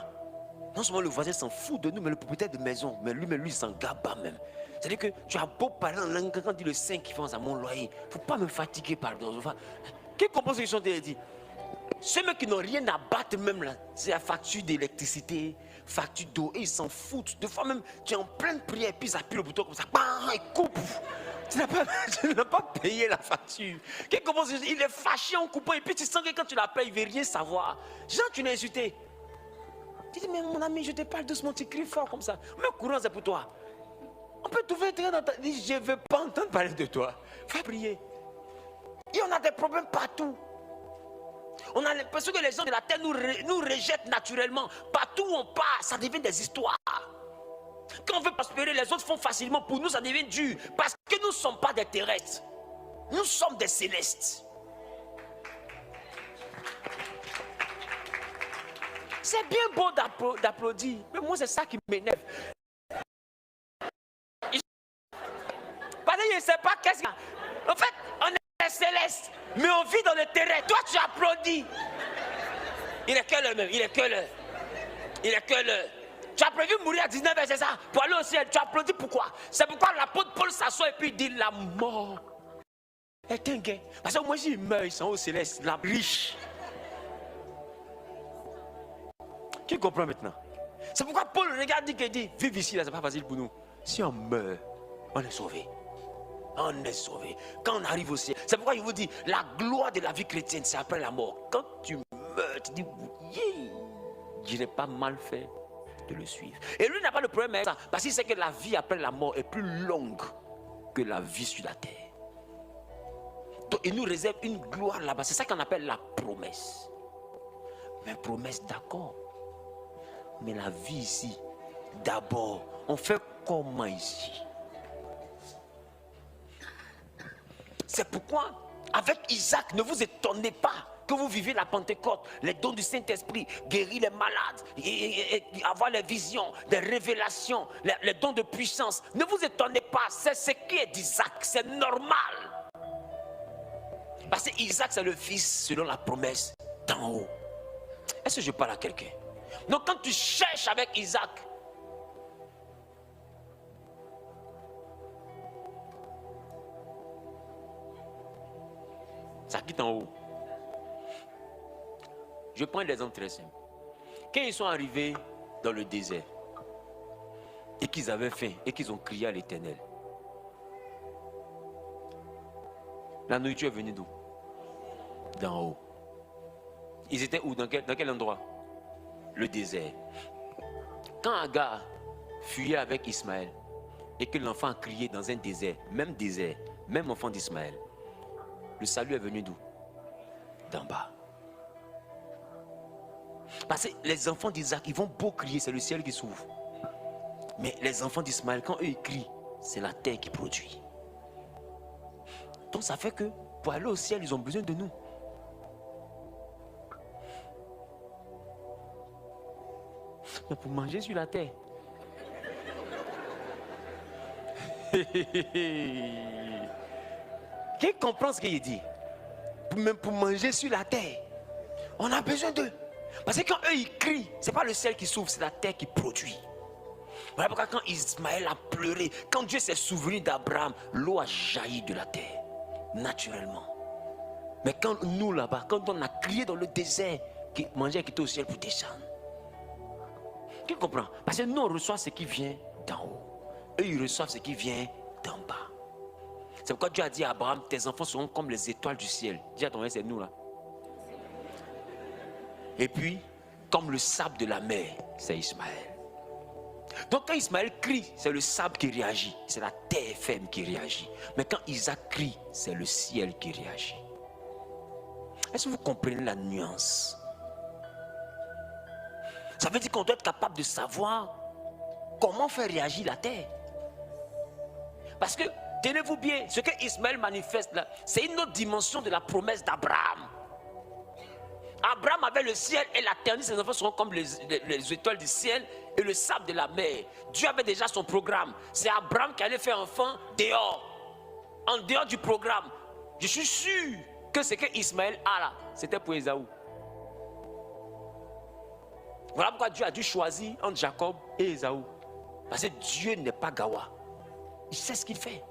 Non seulement le voisin s'en fout de nous, mais le propriétaire de maison, mais lui, il s'en gaba même. C'est-à-dire que tu as beau parler en langue, quand on dit le 5 qui fait à mon loyer, il ne faut pas me fatiguer, pardon. Qui comprend ce que je suis dit? Ceux qui n'ont rien à battre même là, c'est la facture d'électricité, facture d'eau, et ils s'en foutent. Des fois même, tu es en pleine prière, puis ça appuie le bouton comme ça, bam, il coupe. Tu n'as pas payé la facture. Qui comprend ce que je dis? Il est fâché en coupant, et puis tu sens que quand tu l'appelles, il ne veut rien savoir. Jean, tu l'as insulté. Tu dis, mais mon ami, je te parle doucement, tu cries fort comme ça. Mais courant, c'est pour toi. On peut trouver dans ta vie, je ne veux pas entendre parler de toi. Va prier. Et on a des problèmes partout. On a l'impression que les gens de la terre nous rejettent naturellement. Partout où on part, ça devient des histoires. Quand on veut prospérer, les autres font facilement. Pour nous, ça devient dur. Parce que nous ne sommes pas des terrestres. Nous sommes des célestes. C'est bien beau d'applaudir. Mais moi, c'est ça qui m'énerve. Parce que je ne sais pas qu'est-ce qu'il y a. En fait, on est céleste, mais on vit dans le terrain. Toi, tu applaudis. Il est que le même. Il est que le. Tu as prévu mourir à 19 ans, c'est ça? Pour aller au ciel, tu applaudis pourquoi? C'est pourquoi l'apôtre Paul s'assoit et puis il dit la mort est un gain. Parce que moi, s'ils meurent, ils sont au céleste, la riche. Qui comprend maintenant? C'est pourquoi Paul regarde et dit, vivre ici, là, c'est pas facile pour nous. Si on meurt, on est sauvé. On est sauvé. Quand on arrive au ciel, c'est pourquoi il vous dit, la gloire de la vie chrétienne, c'est après la mort. Quand tu meurs, tu dis, yeah, je n'ai pas mal fait de le suivre. Et lui n'a pas de problème avec ça, parce qu'il sait que la vie après la mort est plus longue que la vie sur la terre. Donc il nous réserve une gloire là-bas. C'est ça qu'on appelle la promesse. Mais promesse, d'accord. Mais la vie ici, d'abord, on fait comment ici? C'est pourquoi, avec Isaac, ne vous étonnez pas que vous vivez la Pentecôte, les dons du Saint-Esprit, guérir les malades, et avoir les visions, des révélations, les dons de puissance. Ne vous étonnez pas, c'est ce qui est d'Isaac, c'est normal. Parce que Isaac, c'est le fils selon la promesse d'en haut. Est-ce que je parle à quelqu'un? Donc quand tu cherches avec Isaac, ça quitte en haut. Je prends des exemples très simples. Quand ils sont arrivés dans le désert et qu'ils avaient faim et qu'ils ont crié à l'Éternel, la nourriture est venue d'où? D'en haut. Ils étaient où? Dans quel endroit? Le désert. Quand Agar fuyait avec Ismaël et que l'enfant a crié dans un désert, même enfant d'Ismaël, le salut est venu d'où? D'en bas. Parce que les enfants d'Isaac, ils vont beau crier, c'est le ciel qui s'ouvre. Mais les enfants d'Ismaël, quand eux ils crient, c'est la terre qui produit. Donc ça fait que pour aller au ciel, ils ont besoin de nous. Mais pour manger sur la terre. Qui comprend ce qu'il dit? Même pour manger sur la terre, on a besoin d'eux. Parce que quand eux ils crient, c'est pas le ciel qui s'ouvre, c'est la terre qui produit. Voilà pourquoi quand Ismaël a pleuré, quand Dieu s'est souvenu d'Abraham, l'eau a jailli de la terre, naturellement. Mais quand nous là-bas, quand on a crié dans le désert, qui mangeait, qui était au ciel pour descendre. Qui comprend? Parce que nous on reçoit ce qui vient d'en haut. Eux ils reçoivent ce qui vient d'en bas. C'est pourquoi Dieu a dit à Abraham, tes enfants seront comme les étoiles du ciel. Dis à ton frère, c'est nous là. Et puis, comme le sable de la mer, c'est Ismaël. Donc quand Ismaël crie, c'est le sable qui réagit. C'est la terre ferme qui réagit. Mais quand Isaac crie, c'est le ciel qui réagit. Est-ce que vous comprenez la nuance? Ça veut dire qu'on doit être capable de savoir comment faire réagir la terre. Parce que Tenez-vous bien, ce que Ismaël manifeste là, c'est une autre dimension de la promesse d'Abraham. Abraham avait le ciel et la terre, ses enfants seront comme les étoiles du ciel et le sable de la mer. Dieu avait déjà son programme. C'est Abraham qui allait faire enfant dehors, en dehors du programme. Je suis sûr que ce que Ismaël a là, c'était pour Ésaü. Voilà pourquoi Dieu a dû choisir entre Jacob et Ésaü. Parce que Dieu n'est pas Gawa. Il sait ce qu'il fait.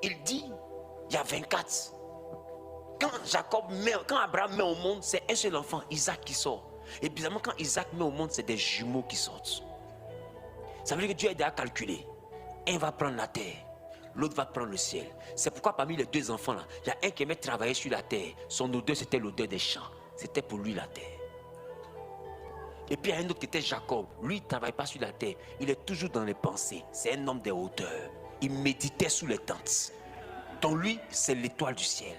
Il dit, il y a 24. Quand Abraham met au monde, c'est un seul enfant, Isaac, qui sort. Et bizarrement, quand Isaac met au monde, c'est des jumeaux qui sortent. Ça veut dire que Dieu a déjà calculé. Un va prendre la terre, l'autre va prendre le ciel. C'est pourquoi parmi les deux enfants là, il y a un qui aimait travailler sur la terre. Son odeur, c'était l'odeur des champs. C'était pour lui la terre. Et puis il y a un autre qui était Jacob. Lui, il ne travaille pas sur la terre. Il est toujours dans les pensées. C'est un homme des hauteurs. Il méditait sous les tentes. Donc lui, c'est l'étoile du ciel.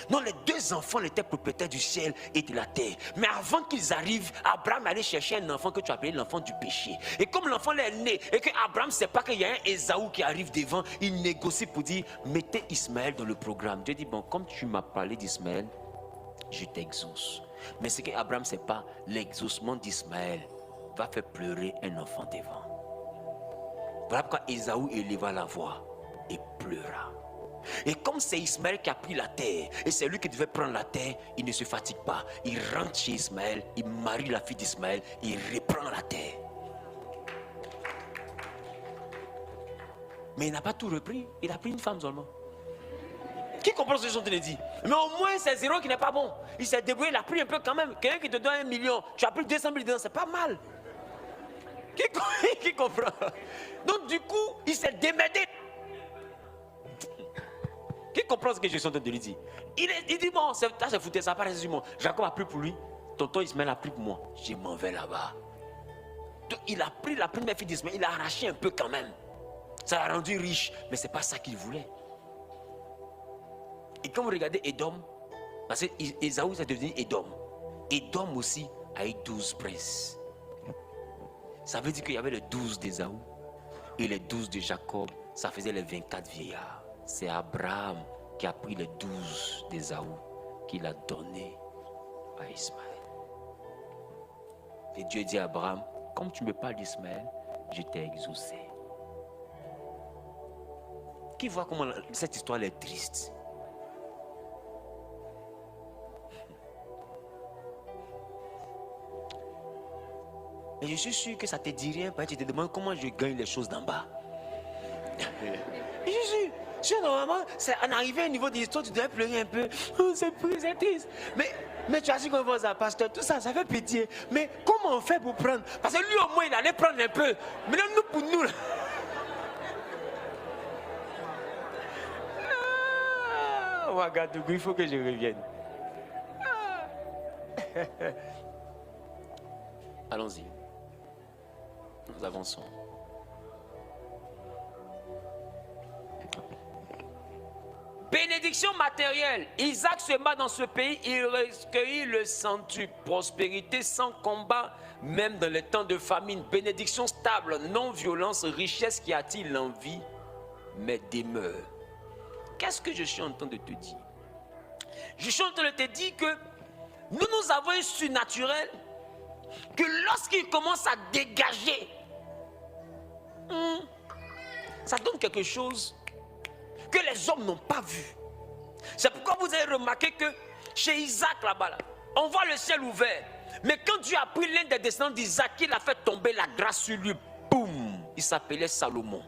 Non, les deux enfants étaient propriétaires du ciel et de la terre. Mais avant qu'ils arrivent, Abraham allait chercher un enfant que tu appelais l'enfant du péché. Et comme l'enfant est né et que Abraham ne sait pas qu'il y a un Ésaü qui arrive devant, il négocie pour dire, mettez Ismaël dans le programme. Dieu dit, bon, comme tu m'as parlé d'Ismaël, je t'exauce. Mais ce qu'Abraham ne sait pas, l'exaucement d'Ismaël va faire pleurer un enfant devant. Voilà pourquoi Ésaü éleva la voix et pleura. Et comme c'est Ismaël qui a pris la terre, et c'est lui qui devait prendre la terre, il ne se fatigue pas. Il rentre chez Ismaël, il marie la fille d'Ismaël, il reprend la terre. Mais il n'a pas tout repris, il a pris une femme seulement. Qui comprend ce que je suis en train de dire? Mais au moins c'est zéro qui n'est pas bon. Il s'est débrouillé, il a pris un peu quand même. Quelqu'un qui te donne 1 million, tu as pris 200 000 dedans, c'est pas mal. Qui comprend? Donc du coup, il s'est démerdé. Qui comprend ce que je suis en train de lui dire? Il dit, bon, ça c'est foutu, ça paraît sur moi. Jacob a pris pour lui, tonton Ismaël a pris pour moi. Je m'en vais là-bas. Donc il a pris la première fille d'Ismaël, il a arraché un peu quand même. Ça l'a rendu riche, mais ce n'est pas ça qu'il voulait. Et quand vous regardez Édom, parce que Ésaü c'est devenu Édom. Édom aussi a eu 12 princes. Ça veut dire qu'il y avait les 12 d'Ésaü et les 12 de Jacob. Ça faisait les 24 vieillards. C'est Abraham qui a pris les 12 d'Ésaü, qu'il a donné à Ismaël. Et Dieu dit à Abraham, comme tu me parles d'Ismaël, je t'ai exaucé. Qui voit comment cette histoire est triste? Mais je suis sûr que ça ne te dit rien, parce que tu te demandes comment je gagne les choses d'en bas. Je suis sûr, normalement, c'est en arrivant au niveau de l'histoire, tu devrais pleurer un peu. Oh, c'est triste. Mais tu as su qu'on va ça, pasteur, tout ça, ça fait pitié. Mais comment on fait pour prendre? Parce que lui, au moins, il allait prendre un peu. Mais là, nous, pour nous, là. Ah, Ouagadougou, il faut que je revienne. Allons-y. Nous avançons. Bénédiction matérielle. Isaac se bat dans ce pays, il recueillit le centuple. Prospérité sans combat, même dans les temps de famine. Bénédiction stable, non-violence, richesse qui attire l'envie, mais demeure. Qu'est-ce que je suis en train de te dire? Je suis en train de te dire que nous avons un surnaturel que lorsqu'il commence à dégager, ça donne quelque chose que les hommes n'ont pas vu. C'est pourquoi vous avez remarqué que chez Isaac là-bas, on voit le ciel ouvert. Mais quand Dieu a pris l'un des descendants d'Isaac, il a fait tomber la grâce sur lui. Boum! Il s'appelait Salomon.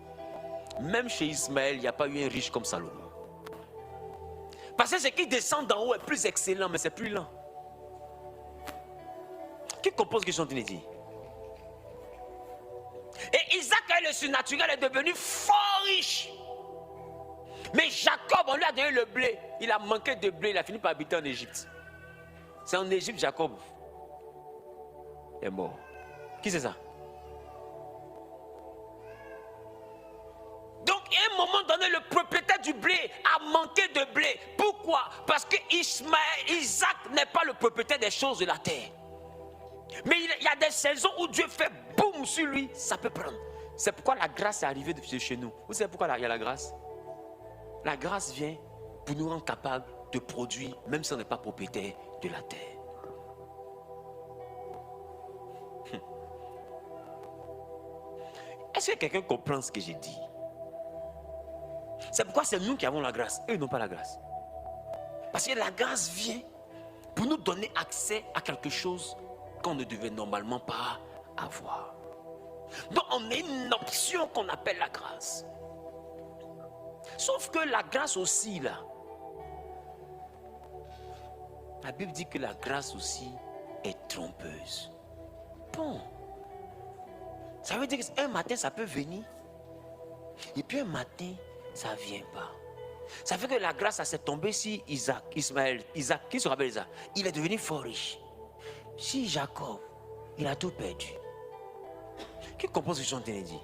Même chez Ismaël, il n'y a pas eu un riche comme Salomon. Parce que ce qui descend d'en haut est plus excellent, mais c'est plus lent. Qui comprend ce que je suis en train de dire? Et Isaac, le surnaturel, est devenu fort riche. Mais Jacob, on lui a donné le blé. Il a manqué de blé, il a fini par habiter en Égypte. C'est en Égypte, Jacob est mort. Qui c'est ça? Donc, à un moment donné, le propriétaire du blé a manqué de blé. Pourquoi? Parce que Isaac n'est pas le propriétaire des choses de la terre. Mais il y a des saisons où Dieu fait boum sur lui, ça peut prendre. C'est pourquoi la grâce est arrivée de chez nous. Vous savez pourquoi il y a la grâce? La grâce vient pour nous rendre capables de produire, même si on n'est pas propriétaire de la terre. Est-ce que quelqu'un comprend ce que j'ai dit? C'est pourquoi c'est nous qui avons la grâce. Eux n'ont pas la grâce. Parce que la grâce vient pour nous donner accès à quelque chose qu'on ne devait normalement pas avoir. Donc on a une option qu'on appelle la grâce. Sauf que la grâce aussi, là, la Bible dit que la grâce aussi est trompeuse. Bon, ça veut dire qu'un matin ça peut venir, et puis un matin ça ne vient pas. Ça fait que la grâce, ça s'est tombé si Isaac, qui se rappelle Isaac? Il est devenu fort riche. Si Jacob, il a tout perdu. Qui comprend ce que je suis en train de dire?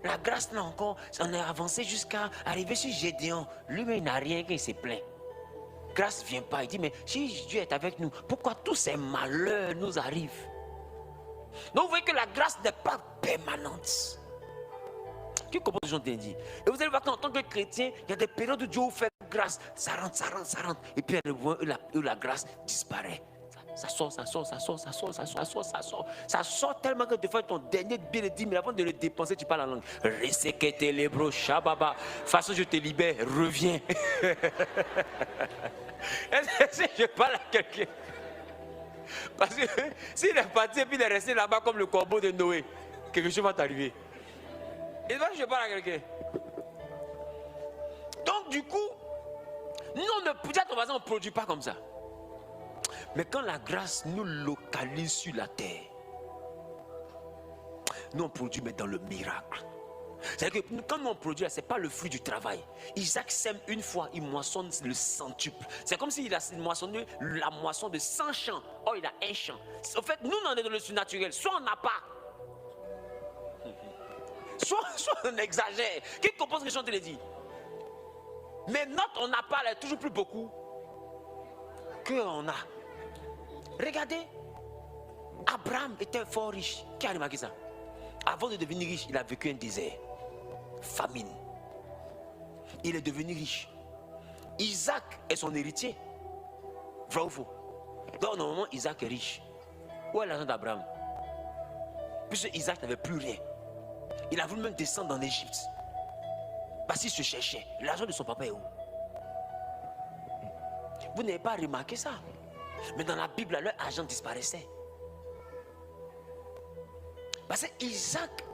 La grâce là encore, on est avancé jusqu'à arriver sur Gédéon. Lui-même, il n'a rien, qu'il se plaint. Grâce ne vient pas. Il dit, mais si Dieu est avec nous, pourquoi tous ces malheurs nous arrivent? Donc vous voyez que la grâce n'est pas permanente. Qui comprend ce que je suis en train de dire? Et vous allez voir qu'en tant que chrétien, il y a des périodes où Dieu vous fait grâce. Ça rentre, ça rentre, ça rentre. Et puis il y a des moments où la grâce disparaît. Ça sort, ça sort, ça sort, ça sort, ça sort, ça sort, ça sort. Ça sort tellement que des fois ton dernier billet de 10 000, avant de le dépenser, tu parles en langue. Resekete lebro shababa. De toute façon, je te libère, reviens. Est-ce que je parle à quelqu'un? Parce que s'il est parti et puis il est resté là-bas comme le corbeau de Noé, quelque chose va t'arriver. Et donc je parle à quelqu'un. Donc du coup, nous peut-être on ne produit pas comme ça. Mais quand la grâce nous localise sur la terre, nous on produit mais dans le miracle. C'est-à-dire que quand nous on produit, ce n'est pas le fruit du travail. Isaac sème une fois, il moissonne le centuple. C'est comme s'il a moissonné la moisson de 100 champs. Oh, il a un champ. En fait, nous on est dans le surnaturel. Soit on n'a pas, soit on exagère. Qui comprend ce que je suis en train de dire? Mais notre on n'a pas, elle est toujours plus beaucoup que on a. Regardez, Abraham était fort riche. Qui a remarqué ça? Avant de devenir riche, il a vécu un désert, famine. Il est devenu riche. Isaac est son héritier. Vrai ou faux? Donc normalement, Isaac est riche. Où est l'argent d'Abraham? Puisque Isaac n'avait plus rien. Il a voulu même descendre en Égypte. Parce qu'il se cherchait. L'argent de son papa est où? Vous n'avez pas remarqué ça? Mais dans la Bible, leur argent disparaissait. Parce que Isaac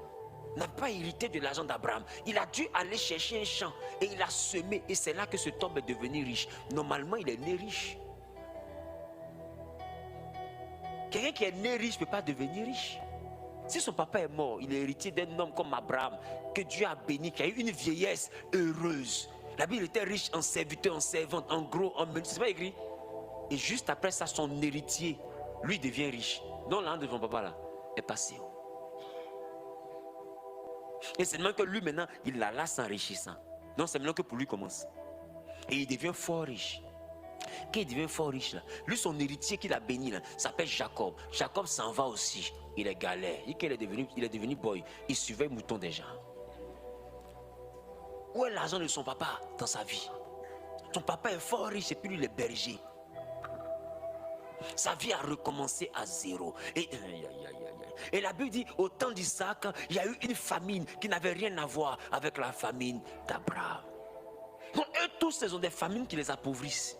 n'a pas hérité de l'argent d'Abraham. Il a dû aller chercher un champ et il a semé. Et c'est là que cet homme est devenu riche. Normalement, il est né riche. Quelqu'un qui est né riche ne peut pas devenir riche. Si son papa est mort, il est héritier d'un homme comme Abraham, que Dieu a béni, qui a eu une vieillesse heureuse. La Bible était riche en serviteurs, en servantes, en gros, en menus. C'est pas écrit? Et juste après ça, son héritier, lui devient riche. Donc l'âme de son papa là est passé. Et c'est maintenant que lui maintenant, il la laisse s'enrichissant. Donc c'est maintenant que pour lui commence. Et il devient fort riche. Quand il devient fort riche là, lui son héritier qu'il a béni là, s'appelle Jacob. Jacob s'en va aussi. Il est galère. Il est devenu boy. Il surveille le mouton des gens. Où est l'argent de son papa dans sa vie? Son papa est fort riche et puis lui il est berger. Sa vie a recommencé à zéro. Et la Bible dit, au temps d'Isaac, il y a eu une famine qui n'avait rien à voir avec la famine d'Abraham. Donc eux tous, ils ont des famines qui les appauvrissent.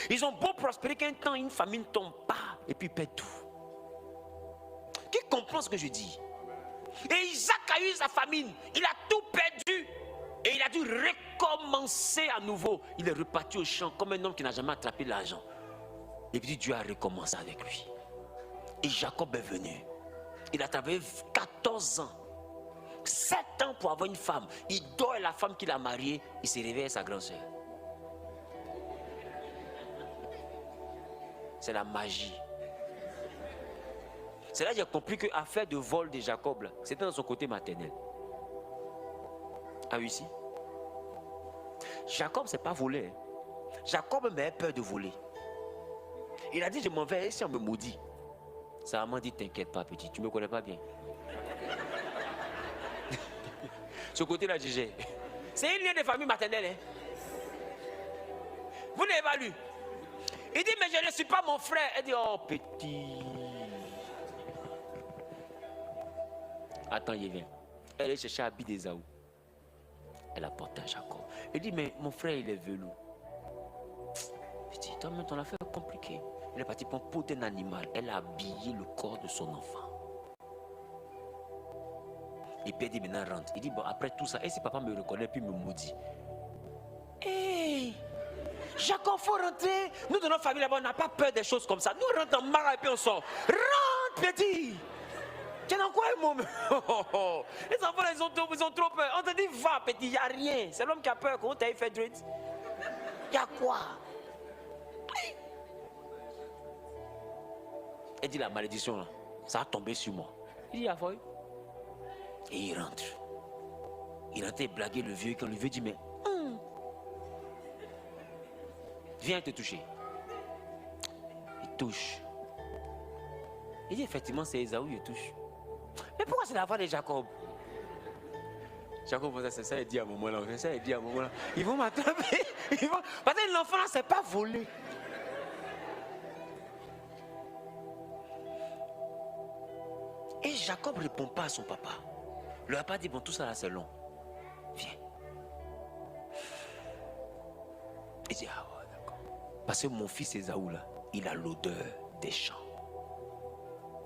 Ils ont beau prospérer qu'un temps, une famine tombe pas et puis perd tout. Qui comprend ce que je dis? Et Isaac a eu sa famine. Il a tout perdu. Et il a dû recommencer à nouveau. Il est reparti au champ comme un homme qui n'a jamais attrapé l'argent. Et puis Dieu a recommencé avec lui. Et Jacob est venu. Il a travaillé 14 ans. 7 ans pour avoir une femme. Il dort la femme qu'il a mariée. Il s'est réveillé à sa grande soeur. C'est la magie. C'est là que j'ai compris que l'affaire de vol de Jacob, c'était dans son côté maternel. Ah oui, si. Jacob, c'est pas volé. Jacob avait peur de voler. Il a dit, je m'en vais, et si on me maudit? Sa maman dit, t'inquiète pas, petit, tu ne me connais pas bien. Ce côté-là, j'ai. C'est une lien de famille maternelle. Hein. Vous n'avez pas lu. Il dit, mais je ne suis pas mon frère. Elle dit, oh petit. Attends, il vient. Elle est chercher Abi d'Ésaü. Elle a porté à Jacob. Il dit, mais mon frère, il est velours. Il dit, toi-même, ton affaire est compliquée. Elle est partie prendre peau d'un animal. Elle a habillé le corps de son enfant. Et puis elle dit, maintenant rentre. Il dit, bon, après tout ça, et si papa me reconnaît, puis me maudit. Hé, Jacob, faut rentrer. Nous, dans notre famille là-bas, on n'a pas peur des choses comme ça. Nous, on rentre dans Mara et puis on sort. Rentre, petit. Tu es dans quoi, mon Les enfants, ils ont trop peur. On te dit, va, petit, il n'y a rien. C'est l'homme qui a peur. Comment tu as fait dread? Il y a quoi? Elle dit, la malédiction, là, ça a tombé sur moi. Il dit, il y a foi. Et il rentre. Il rentre et blaguer le vieux. Quand le vieux dit, mais viens te toucher. Il touche. Il dit, effectivement, c'est Ésaü, il touche. Mais pourquoi c'est la voix de Jacob? Jacob, c'est ça, il dit à un moment là. C'est ça, il dit à un moment là. Ils vont m'attraper. Parce que l'enfant là, c'est pas volé. Et Jacob ne répond pas à son papa. Le papa dit, bon, tout ça là, c'est long. Viens. Il dit, ah ouais, d'accord. Parce que mon fils Ésaü là, il a l'odeur des champs.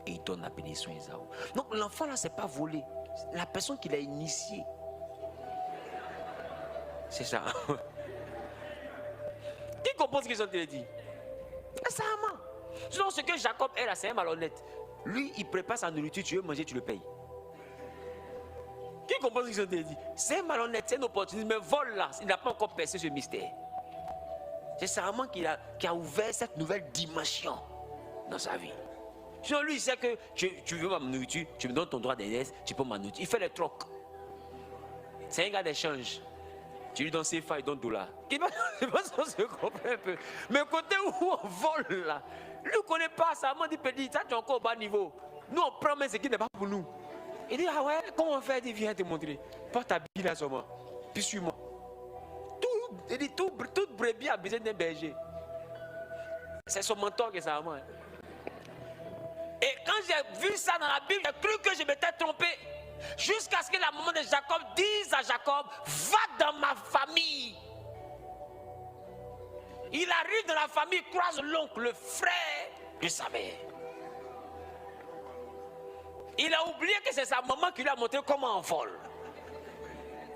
Et il donne la bénédiction à Ésaü. Donc l'enfant là, c'est pas volé. La personne qui l'a initié. C'est ça. Qui comprend ce qu'ils ont dit? C'est un man. Sinon, ce que Jacob est là, c'est un malhonnête. Lui, il prépare sa nourriture, tu veux manger, tu le payes. Qui comprend ce qu'ils ont dit? C'est un malhonnête, c'est une opportunité. Mais vol là, il n'a pas encore percé ce mystère. C'est Salomon qui a ouvert cette nouvelle dimension dans sa vie. Sinon, lui, il sait que tu veux ma nourriture, tu me donnes ton droit d'aînesse, tu peux ma nourriture. Il fait les trocs. C'est un gars d'échange. Tu lui donnes CFA, il donne $. Je pense qu'on se comprend un peu. Mais côté où on vole là, lui ne connaît pas ça. Salomon dit, petit, ça tu es encore au bas niveau. Nous, on prend même ce qui n'est pas pour nous. Il dit, ah ouais, comment on fait? Il dit, viens te montrer. Porte ta bille là sur moi. Puis suis-moi. Il dit, toute brebis a besoin d'un berger. C'est son mentor qui est ça. Et quand j'ai vu ça dans la Bible, j'ai cru que je m'étais trompé. Jusqu'à ce que la maman de Jacob dise à Jacob, va dans ma famille. Il arrive dans la famille, croise l'oncle, le frère de sa mère. Il a oublié que c'est sa maman qui lui a montré comment on vole.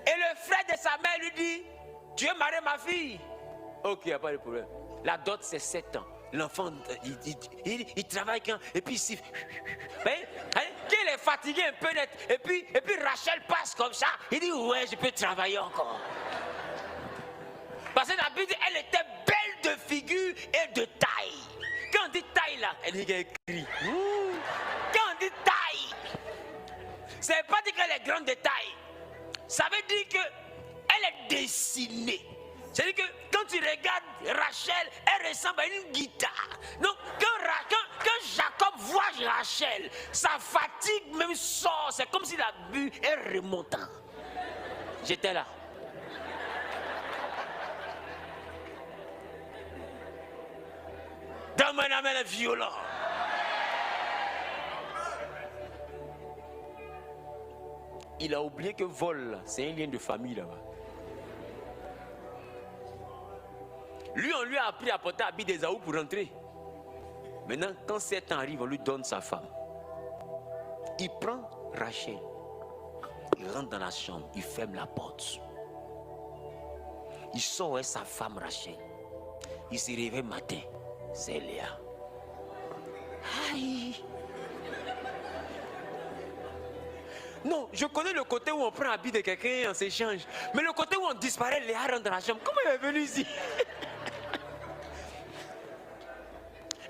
Et le frère de sa mère lui dit, tu veux marier ma fille? Ok, il n'y a pas de problème. La dot, c'est 7 ans. L'enfant, il travaille quand, et puis il siffle. Qu'il est fatigué un peu net. Et puis Rachel passe comme ça. Il dit, ouais, je peux travailler encore. Parce que la Bible, elle était belle de figure et de taille. Quand on dit taille là, elle dit qu'elle crie. Quand on dit taille, ça ne veut pas dire qu'elle est grande de taille. Ça veut dire qu'elle est dessinée. C'est-à-dire que quand tu regardes Rachel, elle ressemble à une guitare. Donc quand Jacob voit Rachel, sa fatigue même sort. C'est comme si la bu est remontant. J'étais là. Dans mon âme, elle est violente. Il a oublié que vol, c'est un lien de famille là-bas. Lui, on lui a appris à porter habit d'Ésaü pour rentrer. Maintenant, quand 7 ans arrive, on lui donne sa femme. Il prend Rachel. Il rentre dans la chambre. Il ferme la porte. Il sort avec sa femme Rachel. Il se réveille matin. C'est Léa. Aïe. Non, je connais le côté où on prend habit de quelqu'un et on s'échange. Mais le côté où on disparaît, Léa rentre dans la chambre. Comment il est venu ici?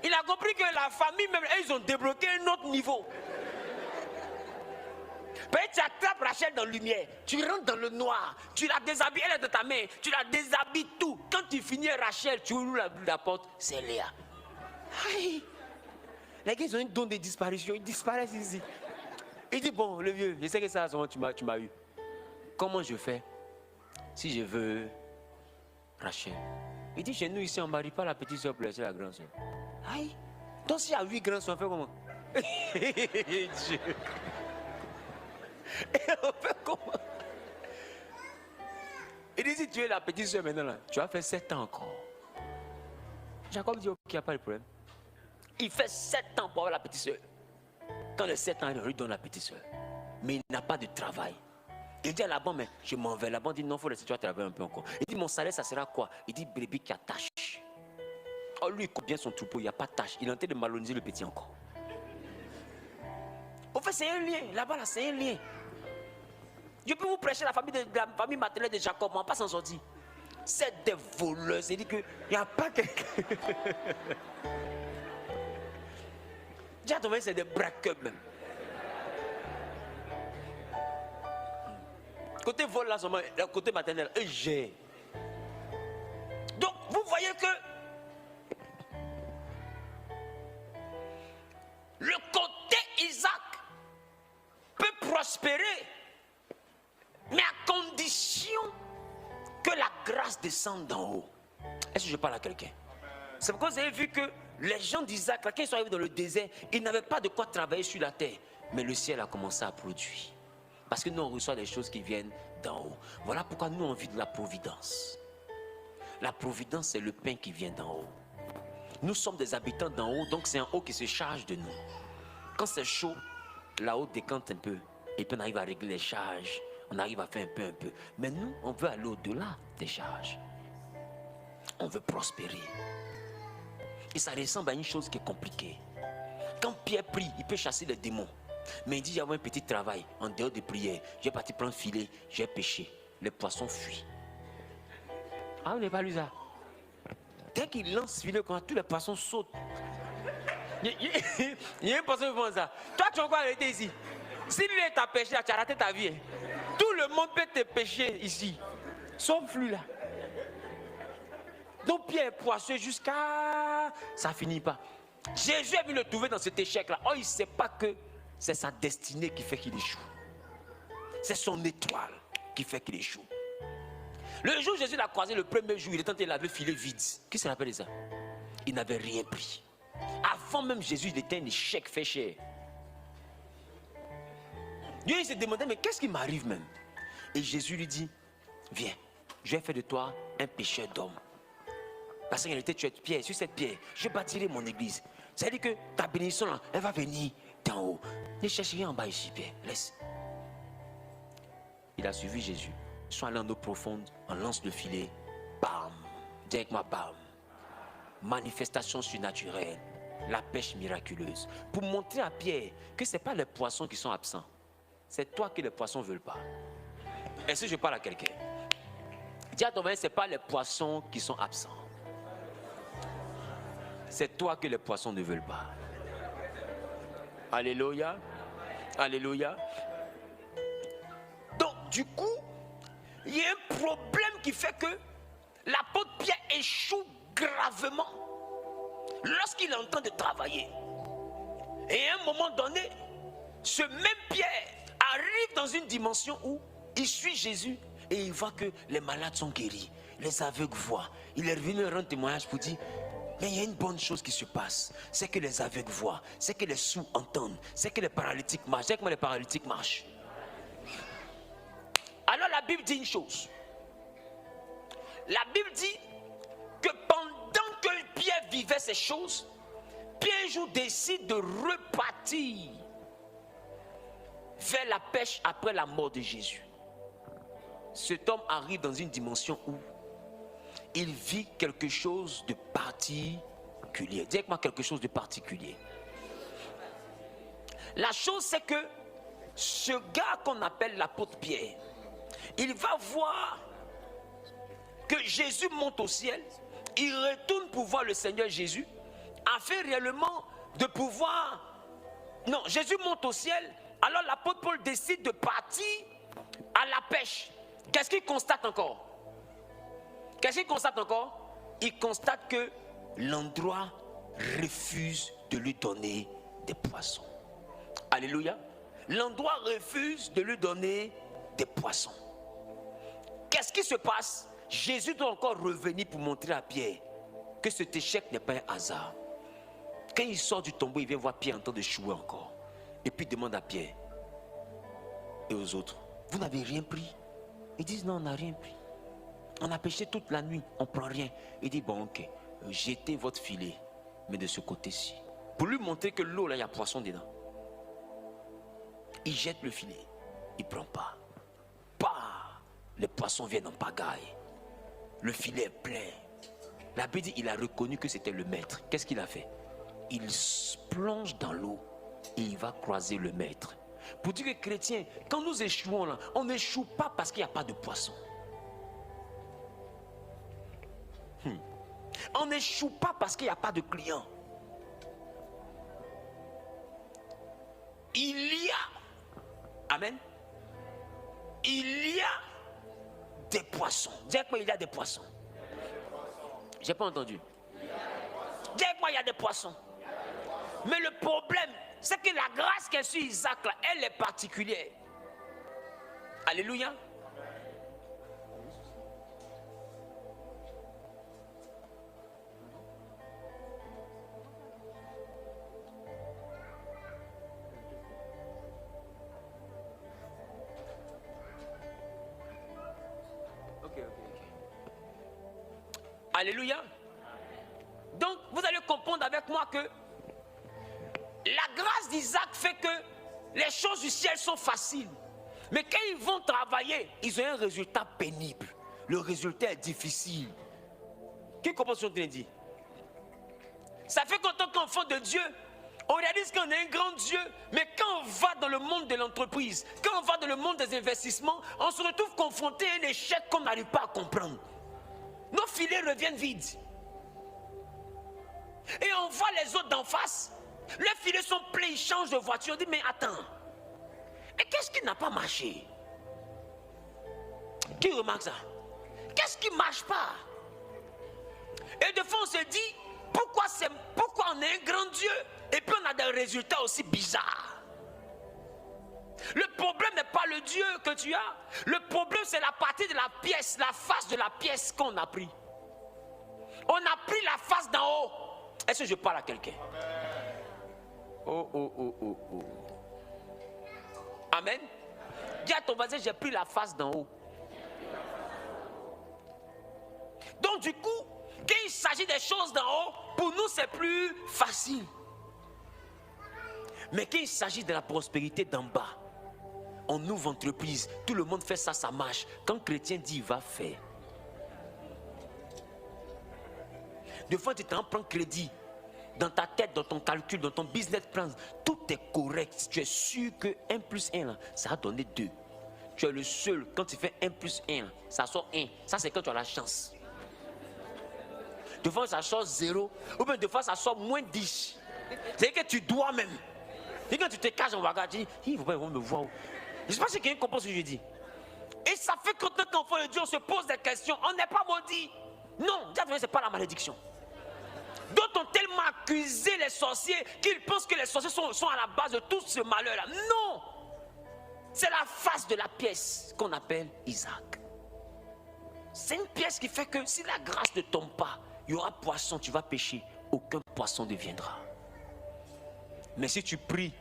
Il a compris que la famille, même, ils ont débloqué un autre niveau. Peut-être tu attrapes Rachel dans la lumière, tu rentres dans le noir, tu la déshabilles, elle est dans ta main, tu la déshabilles tout. Quand tu finis Rachel, tu ouvres la porte, c'est Léa. Aïe. Les gars, ils ont un don de disparition, ils disparaissent ici. Il dit, bon, le vieux, je sais que ça, tu m'as eu. Comment je fais? si je veux Rachel. Il dit, chez nous ici, on ne marie pas la petite soeur pour laisser la grande soeur. Aïe. Donc s'il y a 8 grands soeurs, on fait comment? Dieu. Et on fait comment? Il dit, si tu es la petite soeur maintenant, là, tu as fait 7 ans encore. Jacob dit, ok, il n'y a pas de problème. Il fait 7 ans pour avoir la petite soeur. Quand les 7 ans, il lui donne la petite soeur. Mais il n'a pas de travail. Il dit à Laban, mais je m'en vais. Laban dit, non, il faut laisser toi travailler un peu encore. Il dit, mon salaire, ça sera quoi? Il dit, brebis qui a tâche. Oh, lui, il coupe bien son troupeau, il n'y a pas de tâche. Il est en train de maloniser le petit encore. En fait, c'est un lien. Là-bas, là, c'est un lien. Je peux vous prêcher la famille maternelle de Jacob, mais on ne va pas s'en sortir. C'est des voleurs. C'est-à-dire qu'il n'y a pas quelqu'un. Déjà, c'est des braqueurs même. Côté vol, là, côté maternel, j'ai. Donc, vous voyez que le côté Isaac peut prospérer, mais à condition que la grâce descende d'en haut. Est-ce que je parle à quelqu'un? C'est pourquoi vous avez vu que les gens d'Isaac, quand ils sont arrivés dans le désert, ils n'avaient pas de quoi travailler sur la terre. Mais le ciel a commencé à produire. Parce que nous, on reçoit des choses qui viennent d'en haut. Voilà pourquoi nous, on vit de la providence. La providence, c'est le pain qui vient d'en haut. Nous sommes des habitants d'en haut, donc c'est en haut qui se charge de nous. Quand c'est chaud, là-haut décante un peu. Et puis on arrive à régler les charges. On arrive à faire un peu. Mais nous, on veut aller au-delà des charges. On veut prospérer. Et ça ressemble à une chose qui est compliquée. Quand Pierre prie, il peut chasser les démons. Mais il dit, j'avais un petit travail en dehors de prière. J'ai parti prendre filet, j'ai pêché. Les poissons fuient. Ah, vous n'avez pas lu ça? Dès qu'il lance filet, quand tous les poissons sautent. Il y a un poisson qui fait ça. Toi, tu as encore arrêté ici. Si lui t'a pêché, tu as raté ta vie. Tout le monde peut te pêcher ici. Sauf lui là. Donc Pierre est poisseux jusqu'à... Ça finit pas. Jésus est venu le trouver dans cet échec-là. Oh, il ne sait pas que c'est sa destinée qui fait qu'il échoue. C'est son étoile qui fait qu'il échoue. Le jour où Jésus l'a croisé, le premier jour, il était en train de laver le filet vide. Qu'est-ce que ça appelle ça? Il n'avait rien pris. Avant même Jésus, il était un échec fait cher. Dieu, il se demandait, mais qu'est-ce qui m'arrive même? Et Jésus lui dit, viens, je vais faire de toi un pécheur d'homme. Parce qu'en réalité, tu es pierre. Sur cette pierre, je bâtirai mon église. C'est-à-dire que ta bénédiction, là, elle va venir d'en haut. Ne cherche rien en bas ici, Pierre. Laisse. Il a suivi Jésus. Ils sont allés en eau profonde, on lance le filet. Bam. Dis avec moi, bam. Manifestation surnaturelle. La pêche miraculeuse. Pour montrer à Pierre que ce n'est pas les poissons qui sont absents. C'est toi que les poissons ne veulent pas. Est-ce que je parle à quelqu'un? Dis à ton voisin, ce n'est pas les poissons qui sont absents. C'est toi que les poissons ne veulent pas. Alléluia. Alléluia. Donc, du coup, il y a un problème qui fait que l'apôtre Pierre échoue gravement lorsqu'il est en train de travailler. Et à un moment donné, ce même Pierre arrive dans une dimension où il suit Jésus et il voit que les malades sont guéris, les aveugles voient. Il est revenu rendre témoignage pour dire, mais il y a une bonne chose qui se passe, c'est que les aveugles voient, c'est que les sourds entendent, c'est que les paralytiques marchent. C'est que les paralytiques marchent. Alors la Bible dit une chose. La Bible dit que pendant que Pierre vivait ces choses, Pierre un jour décide de repartir vers la pêche après la mort de Jésus. Cet homme arrive dans une dimension où il vit quelque chose de particulier. Dis avec moi quelque chose de particulier. La chose c'est que ce gars qu'on appelle l'apôtre Pierre, il va voir que Jésus monte au ciel, il retourne pour voir le Seigneur Jésus, afin réellement de pouvoir... Non, Jésus monte au ciel, alors l'apôtre Paul décide de partir à la pêche. Qu'est-ce qu'il constate encore? Qu'est-ce qu'il constate encore? Il constate que l'endroit refuse de lui donner des poissons. Alléluia. L'endroit refuse de lui donner des poissons. Qu'est-ce qu'est-ce qui se passe? Jésus doit encore revenir pour montrer à Pierre que cet échec n'est pas un hasard. Quand il sort du tombeau, il vient voir Pierre en train de chouer encore. Et puis il demande à Pierre et aux autres, vous n'avez rien pris? Ils disent non, on n'a rien pris. On a pêché toute la nuit, on ne prend rien. Il dit bon ok, jetez votre filet, mais de ce côté-ci. Pour lui montrer que l'eau là, il y a poisson dedans. Il jette le filet, il ne prend pas. Bah, les poissons viennent en pagaille. Le filet est plein. La Bible dit il a reconnu que c'était le maître. Qu'est-ce qu'il a fait? Il plonge dans l'eau et il va croiser le maître. Pour dire que chrétien, quand nous échouons là, on n'échoue pas parce qu'il n'y a pas de poisson. On n'échoue pas parce qu'il n'y a pas de clients. Il y a, amen, il y a des poissons. Dis-moi, il y a des poissons. J'ai pas entendu. Dis-moi, il y a des poissons. Mais le problème, c'est que la grâce qui est sur Isaac, là, elle est particulière. Alléluia. Alléluia. Donc, vous allez comprendre avec moi que la grâce d'Isaac fait que les choses du ciel sont faciles. Mais quand ils vont travailler, ils ont un résultat pénible. Le résultat est difficile. Qui comprend ce que je dis? Ça fait qu'en tant qu'enfant de Dieu, on réalise qu'on est un grand Dieu. Mais quand on va dans le monde de l'entreprise, quand on va dans le monde des investissements, on se retrouve confronté à un échec qu'on n'arrive pas à comprendre. Nos filets reviennent vides. Et on voit les autres d'en face. Leurs filets sont pleins, ils changent de voiture. On dit, mais attends. Et qu'est-ce qui n'a pas marché? Qui remarque ça? Qu'est-ce qui ne marche pas? Et de fois, on se dit, pourquoi on est un grand Dieu et puis on a des résultats aussi bizarres? Le problème n'est pas le Dieu que tu as. Le problème, c'est la partie de la pièce, la face de la pièce qu'on a pris. On a pris la face d'en haut. Est-ce que je parle à quelqu'un? Oh. Amen. Dis à ton voisin, j'ai pris la face d'en haut. Donc du coup, quand il s'agit des choses d'en haut, pour nous c'est plus facile. Mais quand il s'agit de la prospérité d'en bas, on ouvre entreprise, tout le monde fait ça, ça marche. Quand le chrétien dit, il va faire. Des fois, tu t'en prends crédit. Dans ta tête, dans ton calcul, dans ton business plan, tout est correct. Tu es sûr que 1 plus 1, là, ça va donner 2. Tu es le seul, quand tu fais 1 plus 1, ça sort 1. Ça, c'est quand tu as la chance. Des fois, ça sort 0. Ou bien des fois, ça sort moins 10. C'est que tu dois même. Et quand tu te caches, on va regarder, tu dis, il ne faut pas me voir. Je ne sais pas si quelqu'un comprend ce que je dis. Et ça fait que quand l'enfant de Dieu, on se pose des questions. On n'est pas maudit. Non, ce n'est pas la malédiction. D'autres ont tellement accusé les sorciers qu'ils pensent que les sorciers sont à la base de tout ce malheur-là. Non! C'est la face de la pièce qu'on appelle Isaac. C'est une pièce qui fait que si la grâce ne tombe pas, il y aura poisson, tu vas pêcher, aucun poisson ne viendra. Mais si tu pries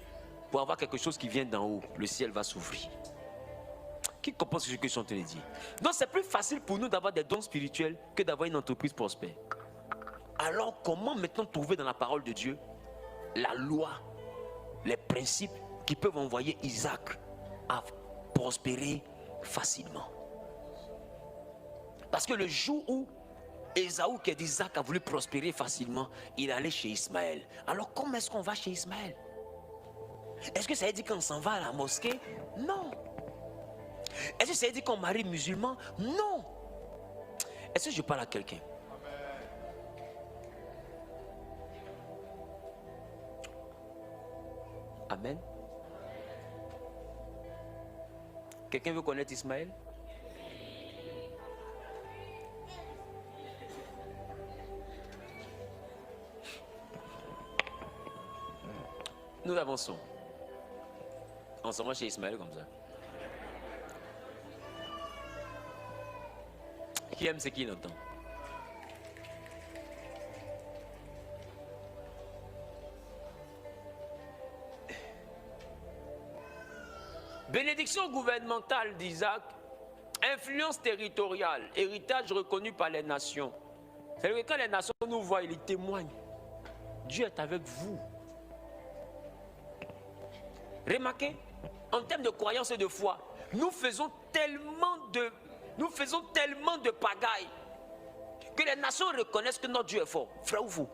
pour avoir quelque chose qui vient d'en haut, le ciel va s'ouvrir. Qui comprend ce que je suis en train de dire? Donc c'est plus facile pour nous d'avoir des dons spirituels que d'avoir une entreprise prospère. Alors comment maintenant trouver dans la parole de Dieu la loi, les principes qui peuvent envoyer Isaac à prospérer facilement? Parce que le jour où Ésaü, qui est d'Isaac, a voulu prospérer facilement, il allait chez Ismaël. Alors comment est-ce qu'on va chez Ismaël? Est-ce que ça veut dire qu'on s'en va à la mosquée? Non. Est-ce que ça veut dire qu'on marie musulman? Non. Est-ce que je parle à quelqu'un? Amen. Quelqu'un veut connaître Ismaël? Nous avançons. On s'en va chez Ismaël comme ça. qui aime ce qu'il entend. Bénédiction gouvernementale d'Isaac, influence territoriale, héritage reconnu par les nations. C'est-à-dire que quand les nations nous voient, ils témoignent. Dieu est avec vous. Remarquez, en termes de croyance et de foi, nous faisons tellement de pagailles que les nations reconnaissent que notre Dieu est fort. Frère ou vous,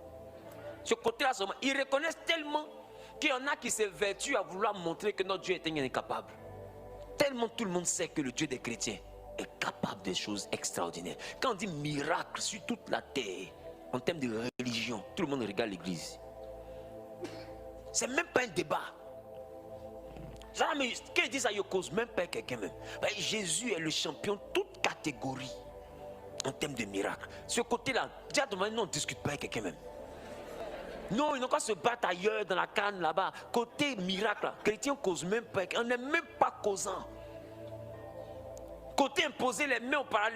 ce côté-là seulement, ils reconnaissent tellement qu'il y en a qui s'évertuent à vouloir montrer que notre Dieu est incapable. Tellement tout le monde sait que le Dieu des chrétiens est capable de choses extraordinaires. Quand on dit miracle sur toute la terre, en termes de religion, tout le monde regarde l'église. C'est même pas un débat. Quand il dit ça, il ne cause même pas quelqu'un même. Jésus est le champion de toute catégorie en termes de miracle. Ce côté-là, déjà on ne discute pas avec quelqu'un même. Non, ils n'ont qu'à se battre ailleurs dans la canne là-bas. Côté miracle, chrétien ne cause même pas. On n'est même pas causant. Côté imposer les mains au paralytique.